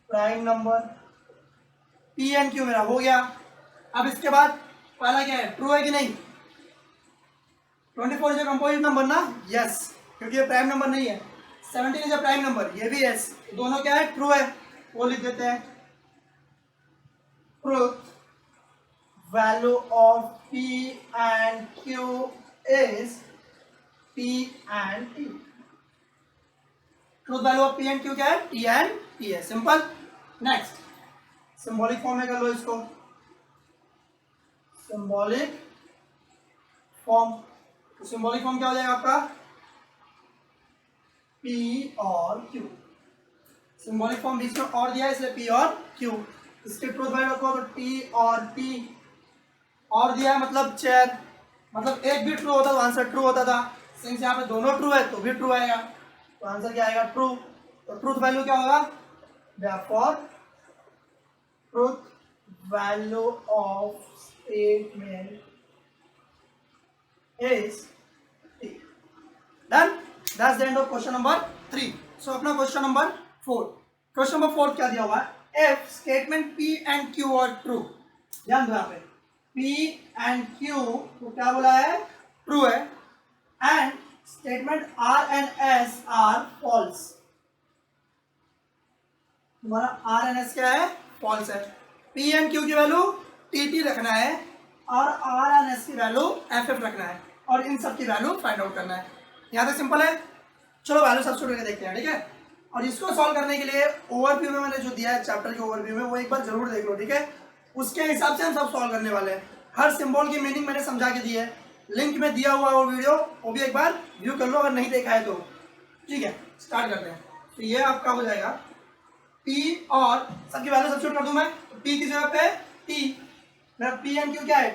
prime number, P and Q मेरा हो गया। अब इसके बाद पहला क्या है, ट्रू है कि नहीं, 24 इज अ कंपोजिट नंबर ना, यस, क्योंकि ये प्राइम नंबर नहीं है। 17 इज अ प्राइम नंबर, ये भी यस, दोनों क्या है, ट्रू है, वो लिख देते हैं। Truth value of P and Q is P and T। Truth value of P and Q क्या है, T एंड T है, सिंपल। नेक्स्ट, सिंबॉलिक फॉर्म में कर लो इसको, सिंबॉलिक फॉर्म, तो सिंबॉलिक फॉर्म क्या हो जाएगा आपका, P और Q, सिंबॉलिक फॉर्म बीच में और दिया है इसलिए P और Q। इसके ट्रूथ वैल्यू रखो तो T और T, और दिया है मतलब चेयर, मतलब एक भी ट्रू होता तो आंसर ट्रू होता था, सिंस यहाँ पे दोनों ट्रू है तो भी ट्रू आएगा, तो आंसर क्या आएगा, ट्रू। तो ट्रूथ वैल्यू क्या होगा, therefore truth value of statement is T। Done? That's the end of question number 3. So अपना question number 4, question number 4 क्या दिया हुआ है, if statement P and Q are true, ध्यान दो यहाँ पे, P and Q को क्या बोला है, ट्रू है, and statement R and S are false, तुम्हारा R and S क्या है, false है। P and Q की वैल्यू TT रखना है और R and S की वैल्यू FF रखना है, और इन सब की वैल्यू फाइंड आउट करना है। यहाँ तक सिंपल है, चलो वैल्यू सब्स्टिट्यूट करके देखते हैं, ठीक है। और इसको सॉल्व करने के लिए ओवरव्यू में मैंने जो दिया है चैप्टर के ओवरव्यू में, वो एक बार जरूर देख लो, ठीक है। उसके हिसाब से हम सब सॉल्व करने वाले हैं। हर सिंबल की मीनिंग मैंने समझा के दी है, लिंक में दिया हुआ है वो वीडियो, वो भी एक बार व्यू कर लो अगर नहीं देखा है तो। ठीक है, स्टार्ट करते हैं। तो ये आपका हो जाएगा पी और सबकी वैल्यू सब्स्टिट्यूट कर दूं मैं, तो पी की जगह पे टी, मेरा पी एंड क्यू क्या है,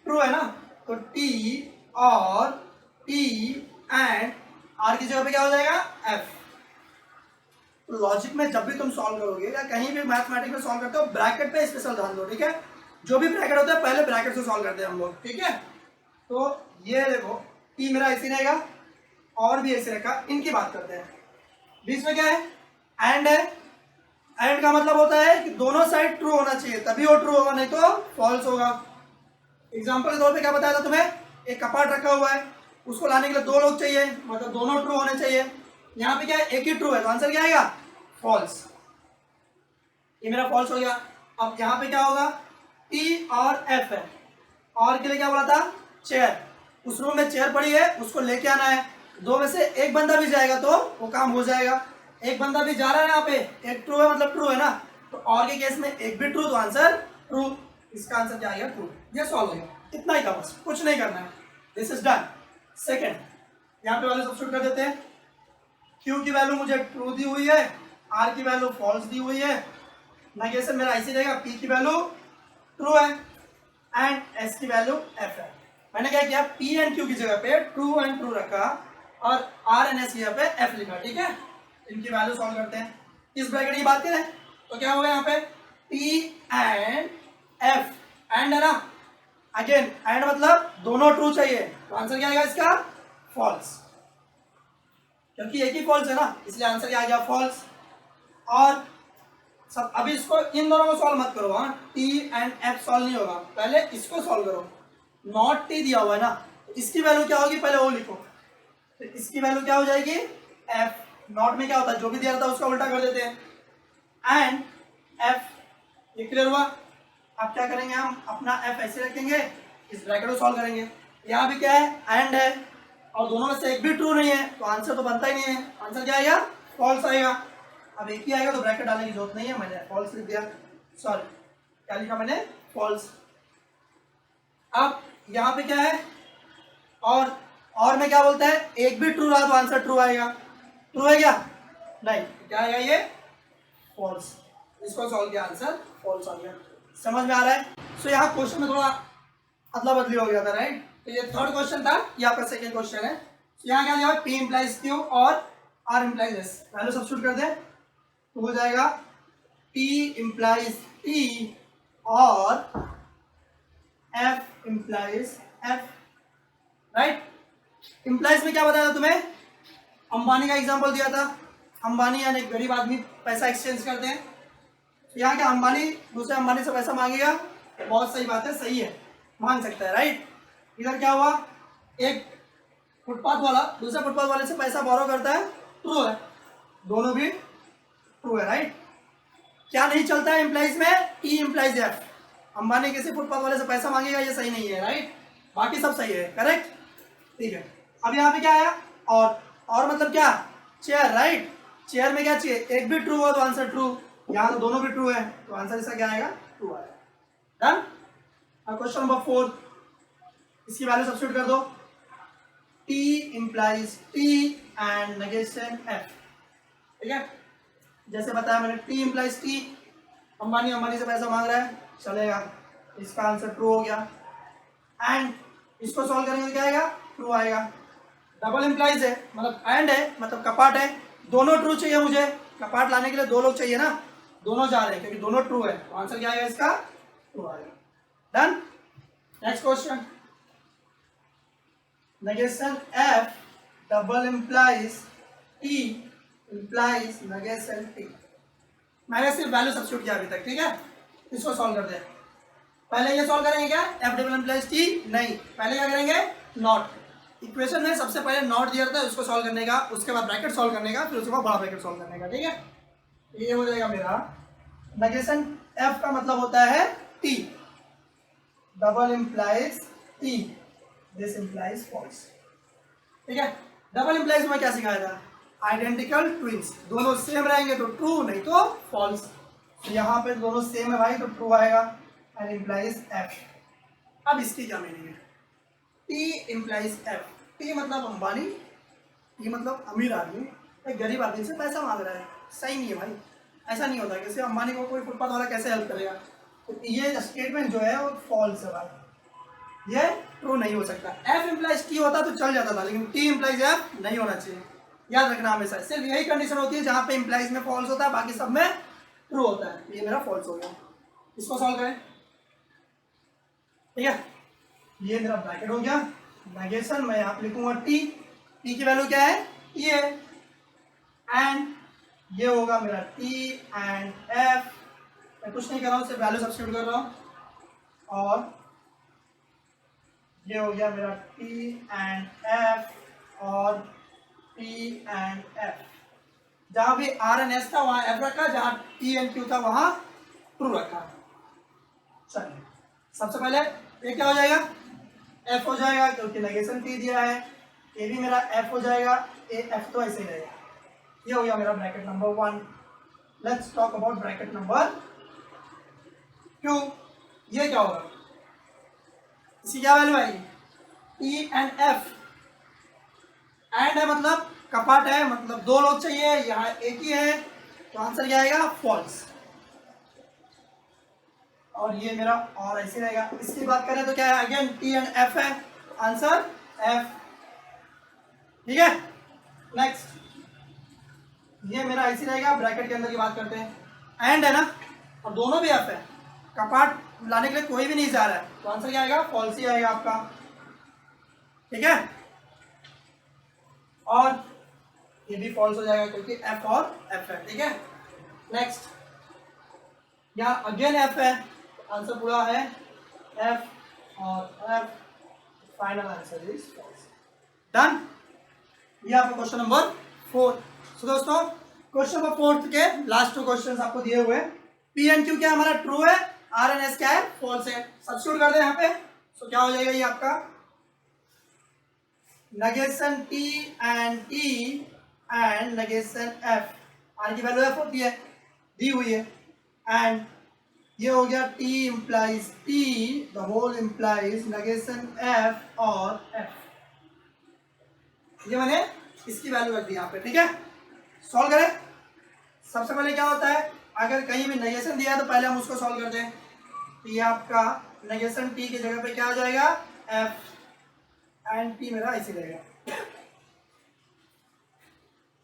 ट्रू है ना, तो टी और पी एंड आर की जगह पे क्या हो जाएगा, एफ। तो लॉजिक में जब भी तुम सॉल्व करोगे या कहीं भी मैथमेटिक्स में सॉल्व करते हो, ब्रैकेट पे स्पेशल ध्यान दो। ठीक है, जो भी ब्रैकेट होता है पहले ब्रैकेट से सॉल्व करते हैं हम लोग। ठीक है, तो ये देखो पी मेरा ऐसे रहेगा और भी ऐसे रखा, इनकी बात करते हैं। बीच में क्या है, एंड है। एंड का मतलब होता है कि दोनों साइड ट्रू होना चाहिए, तभी वो ट्रू होगा, नहीं तो फॉल्स होगा। एग्जांपल के तौर पे क्या बताया था तुम्हें, एक कपाट रखा हुआ है, उसको लाने के लिए दो लोग चाहिए, मतलब दोनों ट्रू होने चाहिए। यहाँ पे क्या है, एक ही ट्रू है, तो आंसर क्या आएगा, फॉल्स। ये मेरा फॉल्स हो गया। अब यहाँ पे क्या होगा, टी और एफ है, और के लिए क्या बोला था, चेयर। उस रूम में चेयर पड़ी है, उसको लेके आना है। दो में से एक बंदा भी जाएगा तो वो काम हो जाएगा। एक बंदा भी जा रहा है यहाँ पे, एक ट्रू है मतलब ट्रू है ना, तो और के केस में एक भी ट्रू तो आंसर ट्रू। इसका आंसर क्या आएगा, ट्रू। ये सॉल्व हो गया, इतना ही था बस, कुछ नहीं करना है। This is done. सेकेंड, यहाँ पे वैल्यू सब्स्टिट्यूट कर देते हैं। क्यू की वैल्यू मुझे ट्रू दी हुई है, आर की वैल्यू फॉल्स दी हुई है। नेगेशन मेरा ऐसे रहेगा, पी की वैल्यू ट्रू है एंड एस की वैल्यू एफ है। मैंने क्या किया, पी एंड क्यू की जगह पे ट्रू एंड ट्रू रखा और आर एंड एस की जगह पे एफ लिखा। ठीक है, इनकी वैल्यू सॉल्व करते हैं। इस ब्रैकेट की बात करें तो क्या होगा यहाँ पे, पी एंड एफ, एंड है ना, अगेन एंड मतलब दोनों ट्रू चाहिए, तो आंसर क्या आएगा इसका, फॉल्स, क्योंकि एक ही फॉल्स है ना, इसलिए आंसर क्या आ गया, फॉल्स। और सब अभी इसको इन दोनों को सॉल्व मत करो, हाँ, टी एंड एफ सॉल्व नहीं होगा, पहले इसको सॉल्व करो। नॉट टी दिया हुआ है ना, तो इसकी वैल्यू क्या होगी, पहले वो लिखो। तो इसकी वैल्यू क्या हो जाएगी, एफ। नॉट में क्या होता है, जो भी दिया रहता है उसका उल्टा कर देते हैं। एंड एफ, ये क्लियर हुआ। अब क्या करेंगे, हम अपना एफ ऐसे रखेंगे, इस ब्रैकेट को सॉल्व करेंगे। यहाँ भी क्या है, एंड है, और दोनों में से एक भी ट्रू नहीं है, तो आंसर तो बनता ही नहीं है। आंसर क्या आएगा, फॉल्स आएगा। अब एक ही आएगा तो ब्रैकेट डालने की जरूरत नहीं है, मैंने फॉल्स लिख दिया, सॉरी क्या लिखा मैंने, फॉल्स। अब यहाँ पे क्या है, और में क्या बोलता है, एक भी ट्रू रहा तो आंसर ट्रू आएगा। ट्रू है क्या, नहीं, क्या आएगा ये, फॉल्स। इसको सॉल्व किया, आंसर फॉल्स आ गया। समझ में आ रहा है। सो यहाँ क्वेश्चन में थोड़ा अदला बदली हो गया था, राइट। तो ये थर्ड क्वेश्चन था, ये आपका सेकंड क्वेश्चन है। तो यहाँ क्या दिया, पी इंप्लाइज क्यू और R implies S. Value substitute कर दे तो हो जाएगा P इंप्लाइज T और F implies F, right. Implies में क्या बताया था तुम्हें, अंबानी का एग्जांपल दिया था। अंबानी यानी गरीब आदमी पैसा एक्सचेंज करते हैं, तो यहाँ क्या अंबानी दूसरे अंबानी से पैसा मांगेगा, बहुत सही बात है, सही है, मांग सकता है, राइट। इधर क्या हुआ, एक फुटपाथ वाला दूसरे फुटपाथ वाले से पैसा बोरो करता है, ट्रू है, दोनों भी ट्रू है, राइट। क्या नहीं चलता है इंप्लाइज में, टी इंप्लाइज एफ। अंबानी किसी फुटपाथ वाले से पैसा मांगेगा, ये सही नहीं है, राइट। बाकी सब सही है, करेक्ट, ठीक है। अब यहाँ पे क्या आया, और मतलब क्या, चेयर, राइट। चेयर में क्या चाहिए, एक भी ट्रू हो तो आंसर ट्रू, यहाँ तो दोनों भी ट्रू है, तो आंसर इसका क्या आएगा, ट्रू आएगा। डन। अब क्वेश्चन नंबर 4, इसकी वैल्यू सब्स्टिट्यूट कर दो। T implies T and negation F, ठीक है। जैसे बताया मैंने, T इंप्लाइज T, अंबानी से पैसा मांग रहा है, चलेगा, इसका आंसर ट्रू हो गया। एंड इसको सॉल्व करेंगे तो क्या आएगा, ट्रू आएगा। डबल इंप्लाइज है, मतलब एंड है, मतलब कपाट है, दोनों ट्रू चाहिए मुझे, कपाट लाने के लिए दो लोग चाहिए ना, दोनों जा रहे हैं क्योंकि दोनों ट्रू है, तो आंसर क्या आएगा इसका, ट्रू आएगा। Done. Next question, negation F double implies T implies negation T। मैंने सिर्फ वैल्यू सब्स्टिट्यूट किया अभी तक, ठीक है। इसको सॉल्व कर दे। पहले ये सॉल्व करेंगे क्या, F double implies T, नहीं, पहले क्या करेंगे, नॉट। इक्वेशन में सबसे पहले नॉट दिया था, उसको सॉल्व करने का, उसके बाद ब्रैकेट सॉल्व करने का, फिर उसके बाद बड़ा ब्रैकेट सॉल्व करने का, ठीक है। ये हो जाएगा मेरा नेगेशन F का मतलब होता है T, double implies T, this implies false, ठीक है। डबल इंप्लाइज में क्या सिखाया था, आइडेंटिकल ट्विंस, दोनों सेम रहेंगे तो ट्रू, नहीं तो फॉल्स। तो यहाँ पे दोनों सेम है भाई, तो ट्रू आएगा, एंड इंप्लाइज एफ। अब इसकी क्या मीनिंग है, टी इम्प्लाइज एफ। टी मतलब अंबानी, ये मतलब अमीर आदमी एक गरीब आदमी से पैसा मांग रहा है। सही नहीं है भाई, ऐसा नहीं होता। कैसे अंबानी को कोई फुटपाथ वाला कैसे हेल्प करेगा? तो ये स्टेटमेंट जो है वो फॉल्स है भाई, ये ट्रू नहीं हो सकता। एफ इम्प्लाइज टी होता तो चल जाता था, लेकिन टी इम्प्लाइज एफ नहीं होना चाहिए। याद रखना हमेशा, सिर्फ यही कंडीशन होती है जहाँ पे इम्प्लाइज में फॉल्स होता है, बाकी सब में ट्रू होता है। ये मेरा फॉल्स हो गया, इसको सॉल्व करें। ठीक है, ये मेरा ब्रैकेट हो गया। नेगेशन मैं यहाँ पे लिखूंगा टी, टी की वैल्यू क्या है? ये एंड ये होगा मेरा टी एंड एफ। मैं कुछ नहीं कर रहा हूँ, सिर्फ वैल्यू सब्स्टिट्यूट कर रहा हूँ। और ये हो गया मेरा टी एंड एफ और टी एंड एफ। जहां भी आर एन एस था वहां एफ रखा, जहां टी एंड क्यू था वहां ट्रू रखा। चलिए, सबसे पहले ये क्या हो जाएगा? एफ हो जाएगा, क्योंकि नेगेशन टी दिया है। ये भी मेरा एफ हो जाएगा, ए एफ तो ऐसे ही रहेगा। ये हो गया मेरा bracket number 1। Let's talk about bracket number 2। ये क्या होगा? इसकी क्या वैल्यू आएगी? T and F. एंड है मतलब कपाट है, मतलब दो लोग चाहिए, यहाँ एक ही है, तो आंसर क्या आएगा? फॉल्स। और ये मेरा और ऐसे रहेगा। इसकी बात करें तो क्या है? अगेन टी एंड एफ है, आंसर एफ। ठीक है, नेक्स्ट ये मेरा ऐसे रहेगा। ब्रैकेट के अंदर की बात करते हैं, एंड है ना, और दोनों भी एफ है, कपाट लाने के लिए कोई भी नहीं जा रहा है, तो आंसर क्या आएगा? फॉल्स ही आएगा आपका। ठीक है, और ये भी फॉल्स हो जाएगा क्योंकि एफ और एफ है। ठीक है, नेक्स्ट यहाँ अगेन एफ है, आंसर पूरा है एफ और F. Final answer is false. Done. ये आपका क्वेश्चन नंबर 4। सो दोस्तों, क्वेश्चन नंबर 4 के लास्ट 2 क्वेश्चन आपको दिए हुए। पी एंड क्यू क्या हमारा ट्रू है, आर एन एस क्या है? फॉल्स है। सब्स्टिट्यूट कर दे यहाँ पे। सो क्या हो जाएगा ये आपका? Negation T and T and negation F. R की वैल्यू एफ होती है, दी हुई है, एंड ये हो गया T implies T, the whole implies negation F और एफ। ये मैंने इसकी वैल्यू रख दी यहाँ पे। ठीक है, सॉल्व करें। सबसे पहले क्या होता है, अगर कहीं भी नेगेशन दिया है तो पहले हम उसको सॉल्व करते हैं। तो ये आपका नेगेशन टी की जगह पे क्या आ जाएगा? एफ एंड टी मेरा ऐसे रहेगा।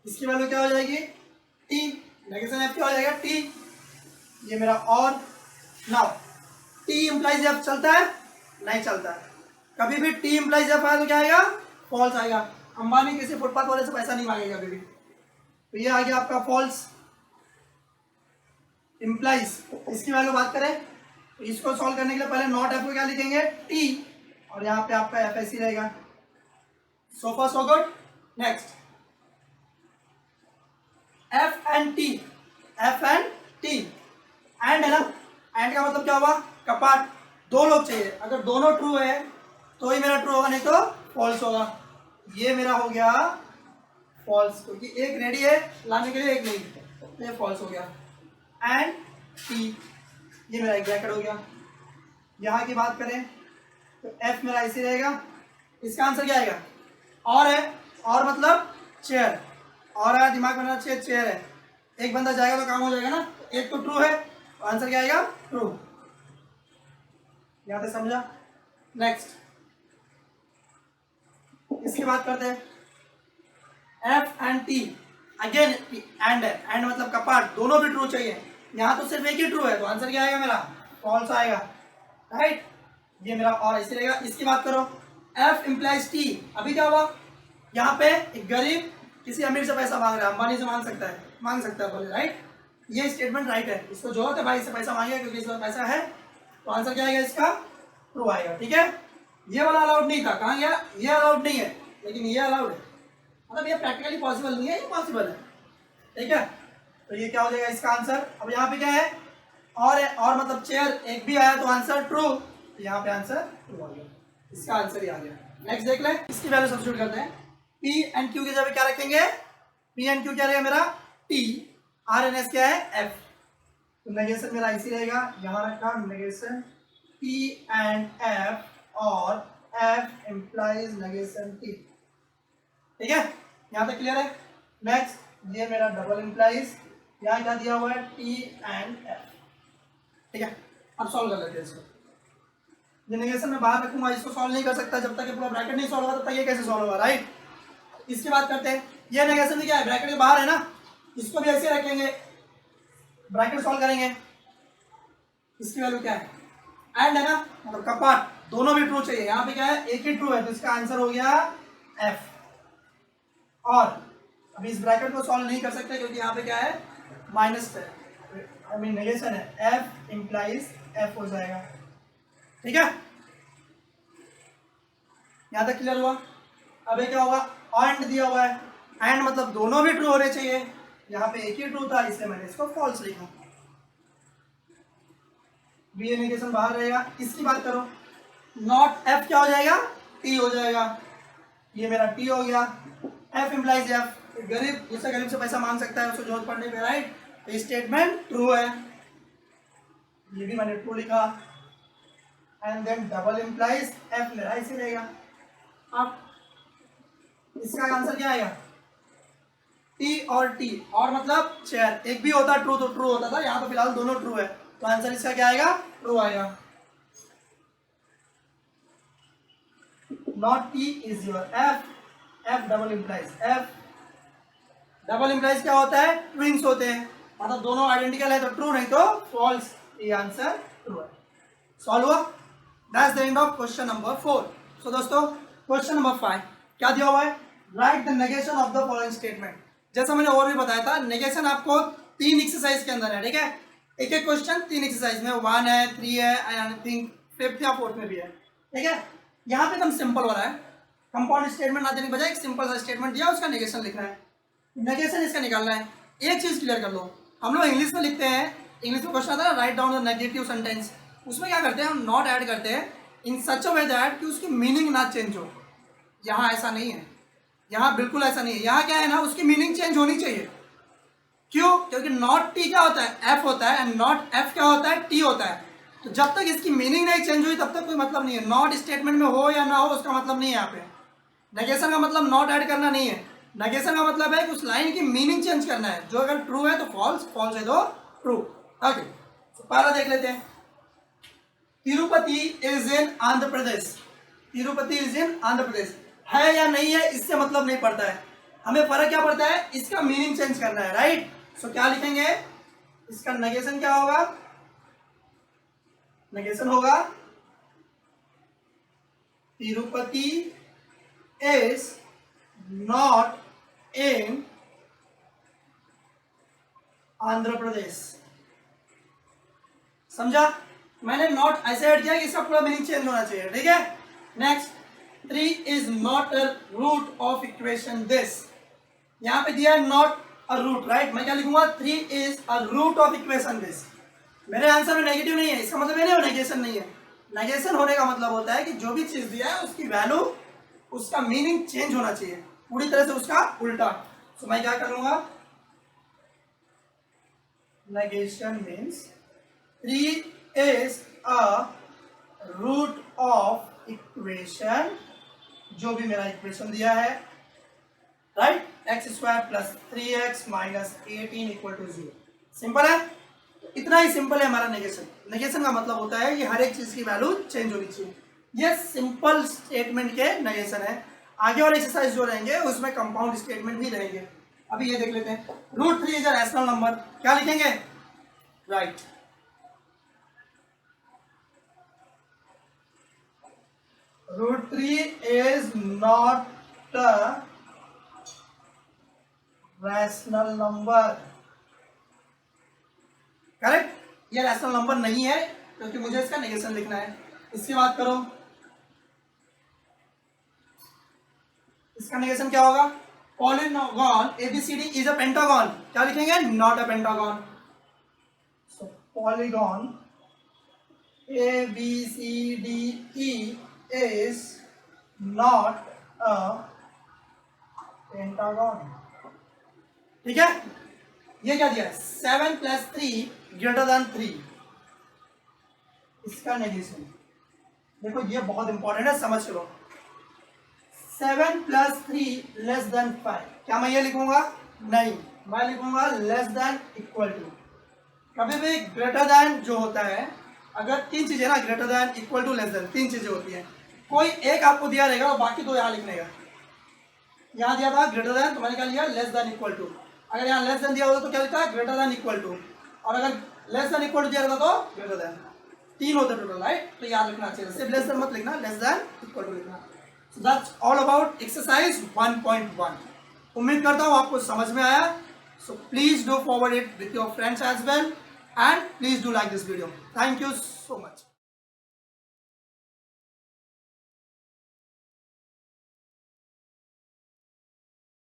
इसकी वैल्यू क्या हो जाएगी? टी। नेगेशन एफ क्या हो जाएगा? टी। ये मेरा और नाउ टी इम्प्लाइज एफ चलता है? नहीं चलता है। कभी भी टी इम्प्लाइज एफ आया तो क्या आएगा? फॉल्स आएगा। अंबानी किसी फुटपाथ वाले से पैसा नहीं मांगेगा कभी भी। तो ये आ गया आपका फॉल्स। इम्प्लाइज, इसकी वैल्यू बात करें तो इसको सॉल्व करने के लिए पहले नॉट एफ को क्या लिखेंगे? टी, और यहाँ पे आपका एफ ऐसी रहेगा। So far so good. Next F and T, F and T, and है ना, एंड का मतलब क्या हुआ? कपाट, दो लोग चाहिए। अगर दोनों ट्रू है तो ही मेरा ट्रू होगा, नहीं तो फॉल्स होगा। ये मेरा हो गया फॉल्स, क्योंकि एक रेडी है लाने के लिए, एक नहीं, तो ये फॉल्स हो गया। एंड टी, ये मेरा एक ब्रैकेट हो गया। यहाँ की बात करें तो एफ मेरा ऐसे रहेगा। इसका आंसर क्या आएगा? और है, और मतलब चेयर, और है, दिमाग में रहना चाहिए, चेयर है। एक बंदा जाएगा तो काम हो जाएगा ना, एक तो ट्रू है, तो आंसर क्या आएगा? ट्रू। यहाँ पे समझा? नेक्स्ट इसकी बात करते हैं, F and T, again and है, एंड मतलब कपाट, दोनों भी ट्रू चाहिए। यहाँ तो सिर्फ एक ही ट्रू है, तो आंसर क्या आएगा मेरा? फॉल्स आएगा। राइट, ये मेरा और ऐसे रहेगा। इसकी बात करो, एफ इम्प्लाइज टी, अभी क्या हुआ? यहाँ पे एक गरीब किसी अमीर से पैसा मांग रहा है, अंबानी से मांग सकता है बोले, राइट। ये स्टेटमेंट राइट है, इसको जरूरत है भाई से पैसा मांगेगा क्योंकि इसका पैसा है, तो आंसर क्या आएगा इसका? ट्रू आएगा। ठीक है, ये वाला अलाउड नहीं था, कहाँ गया? ये अलाउड नहीं है, लेकिन ये अलाउड है। मतलब ये प्रैक्टिकली पॉसिबल नहीं है, ये पॉसिबल है। ठीक है, तो ये क्या हो जाएगा इसका आंसर? अब यहाँ पे क्या है? और है, और मतलब चेयर, एक भी आया तो आंसर ट्रू, तो यहाँ पे आंसर ट्रू आ गया। इसका आंसर ही आ गया। नेक्स्ट देख ले, इसकी वैल्यू सब्स्टिट्यूट करते हैं। पी एंड क्यू की जगह क्या रखेंगे? पी एंड क्यू क्या रहेगा मेरा? टी, आर एन एस क्या है? एफ। तो नेगेशन मेरा इसी रहेगा, यहाँ रखा नेगेशन टी एंड एफ और एफ इम्प्लाइज नेगेशन टी। ठीक है, यहाँ तक क्लियर है। नेक्स्ट ये मेरा डबल इम्प्लाइज, यहाँ क्या दिया हुआ है टी एंड एफ। ठीक है, अब सॉल्व कर लेते हैं इसको। ये नेगेशन में बाहर रखूंगा, इसको सॉल्व नहीं कर सकता जब तक ये पूरा ब्रैकेट नहीं सॉल्व होगा तब तक ये कैसे सॉल्व होगा, राइट। इसकी बात करते हैं, ये नेगेशन में क्या है, ब्रैकेट के बाहर है ना, इसको भी ऐसे रखेंगे, ब्रैकेट सॉल्व करेंगे। इसकी वैल्यू क्या है, एंड है ना, मतलब कपाट, दोनों भी ट्रू चाहिए। यहाँ पे क्या है, एक ही ट्रू है, तो इसका आंसर हो गया एफ। और अभी इस ब्रैकेट को सॉल्व नहीं कर सकते क्योंकि यहाँ पे क्या है, माइनस है, आई मीन नेगेशन है, एफ इम्प्लाइज एफ हो जाएगा। ठीक है, यहाँ तक क्लियर हुआ। अब ये क्या होगा, एंड दिया हुआ है, एंड मतलब दोनों भी ट्रू होने चाहिए। यहाँ पे एक ही ट्रू था इसलिए मैंने इसको फॉल्स लिखा। बी नेगेशन बाहर रहेगा। इसकी बात करो, नॉट एफ क्या हो जाएगा, टी हो जाएगा। ये मेरा टी हो गया, एफ इम्प्लाइज एफ। गरीब दूसरे गरीब से पैसा मांग सकता है उसको जरूरत पड़ने पे, राइट। तो स्टेटमेंट ट्रू है, ये भी मैंने ट्रू लिखा। And then double implies F मेरा ऐसे रहेगा। अब इसका आंसर क्या आएगा, टी और टी, और मतलब चेयर, एक भी होता ट्रू तो ट्रू होता था, यहाँ पे फिलहाल दोनों ट्रू है, तो आंसर इसका क्या आएगा, ट्रू आएगा। Not T is your F, F double implies F. Double implies क्या होता है, ट्विंस होते हैं, मतलब दोनों आइडेंटिकल है तो ट्रू, नहीं तो फॉल्स। ये आंसर ट्रू है। सॉल्व हुआ, that's the end of question number 4। सो दोस्तों क्वेश्चन नंबर 5 क्या दिया हुआ है, write the negation of the following statement. जैसा मैंने और भी बताया था, नेगेशन आपको 3 एक्सरसाइज के अंदर है। ठीक है, एक एक क्वेश्चन 3 एक्सरसाइज में, 1 है, 3 है, आई थिंक 5th या 4th में भी है। ठीक है, यहाँ पे एकदम सिंपल हो रहा है, कंपाउंड स्टेटमेंट ना देने के बजाय एक सिंपल सा स्टेटमेंट दिया, उसका नेगेशन लिखना है। नेगेशन इसका निकालना है। एक चीज क्लियर कर लो, हम लोग इंग्लिश में लिखते हैं, इंग्लिश में क्वेश्चन आता है right down the negative sentence, उसमें क्या करते हैं हम, नॉट ऐड करते हैं इन सच अ वे दैट कि उसकी मीनिंग ना चेंज हो। यहाँ ऐसा नहीं है, यहाँ बिल्कुल ऐसा नहीं है। यहाँ क्या है ना, उसकी मीनिंग चेंज होनी चाहिए। क्यों, क्योंकि नॉट टी क्या होता है, एफ होता है, एंड नॉट एफ क्या होता है, टी होता है। तो जब तक इसकी मीनिंग नहीं चेंज हुई तब तक कोई मतलब नहीं है। नॉट स्टेटमेंट में हो या ना हो उसका मतलब नहीं है। यहाँ पे नेगेशन का मतलब नॉट ऐड करना नहीं है, नेगेशन का मतलब है कि उस लाइन की मीनिंग चेंज करना है। जो अगर ट्रू है तो फॉल्स, फॉल्स है तो ट्रू। ओके, तो पहला देख लेते हैं, Tirupati is in Andhra Pradesh. Tirupati is in Andhra Pradesh, है या नहीं है इससे मतलब नहीं पड़ता है, हमें फर्क क्या पड़ता है, इसका मीनिंग चेंज करना है, राइट। सो क्या लिखेंगे, इसका नेगेशन क्या होगा, नेगेशन होगा Tirupati is not in Andhra Pradesh. समझा, मैंने नॉट ऐसे ऐड किया कि इसका पूरा मीनिंग चेंज होना चाहिए। ठीक है, next, 3 is not a root of equation this. यहां पे दिया है नॉट अ रूट, राइट। मैं क्या लिखूंगा, 3 is a root of equation this. मेरे आंसर में नेगेटिव नहीं है, इसका मतलब ये नहीं हो नेगेशन नहीं है। नेगेशन होने का मतलब होता है कि जो भी चीज दिया है उसकी वैल्यू, उसका मीनिंग चेंज होना चाहिए, पूरी तरह से उसका उल्टा। तो मैं क्या करूंगा, negation means 3 is a root of equation, जो भी मेरा इक्वेशन दिया है, right, x square plus 3x minus 18 equal to 0। Simple है, इतना ही सिंपल है हमारा नेगेशन। नेगेशन का मतलब होता है कि हर एक चीज की वैल्यू चेंज होनी चाहिए। ये सिंपल स्टेटमेंट के नेगेशन है। आगे और एक्सरसाइज जो रहेंगे उसमें कंपाउंड स्टेटमेंट भी रहेंगे। अभी ये देख लेते हैं, √3 इज अ रैशनल नंबर, क्या लिखेंगे, right. √3 is not a rational number, correct. ये रैशनल नंबर नहीं है क्योंकि मुझे इसका नेगेशन लिखना है। इसकी बात करो, इसका नेगेशन क्या होगा, polygon ABCD is a pentagon, क्या लिखेंगे, not a pentagon. So polygon ABCDE is not a pentagon। ठीक है, ये क्या दिया है, 7 + 3 > 3, इसका नेगेशन देखो ये बहुत इंपॉर्टेंट है, समझ लो। 7 + 3 <5 क्या मैं ये लिखूंगा? नहीं, मैं लिखूंगा <= कभी भी ग्रेटर देन जो होता है, अगर तीन चीजें ना, greater than, equal to, less than, तीन चीजें होती हैं, कोई एक आपको दिया रहेगा और बाकी दो यहाँ लिखने का। यहाँ दिया था ग्रेटर देन, तो मैंने क्या लिया? <= अगर यहाँ लेस देन दिया होता तो क्या लिखता है? ग्रेटर देन, इक्वल टू, और अगर लेस देन इक्वल टू दिया रहता तो ग्रेटर देन। तीन होते टोटल, राइट? तो याद रखना चाहिए, सिर्फ लेस देन मत लिखना, लेस देन इक्वल टू लिखना। So that's all about exercise 1.1। उम्मीद करता हूँ आपको समझ में आया। So please do forward it with your friends as well, and please do like this video. Thank you so much.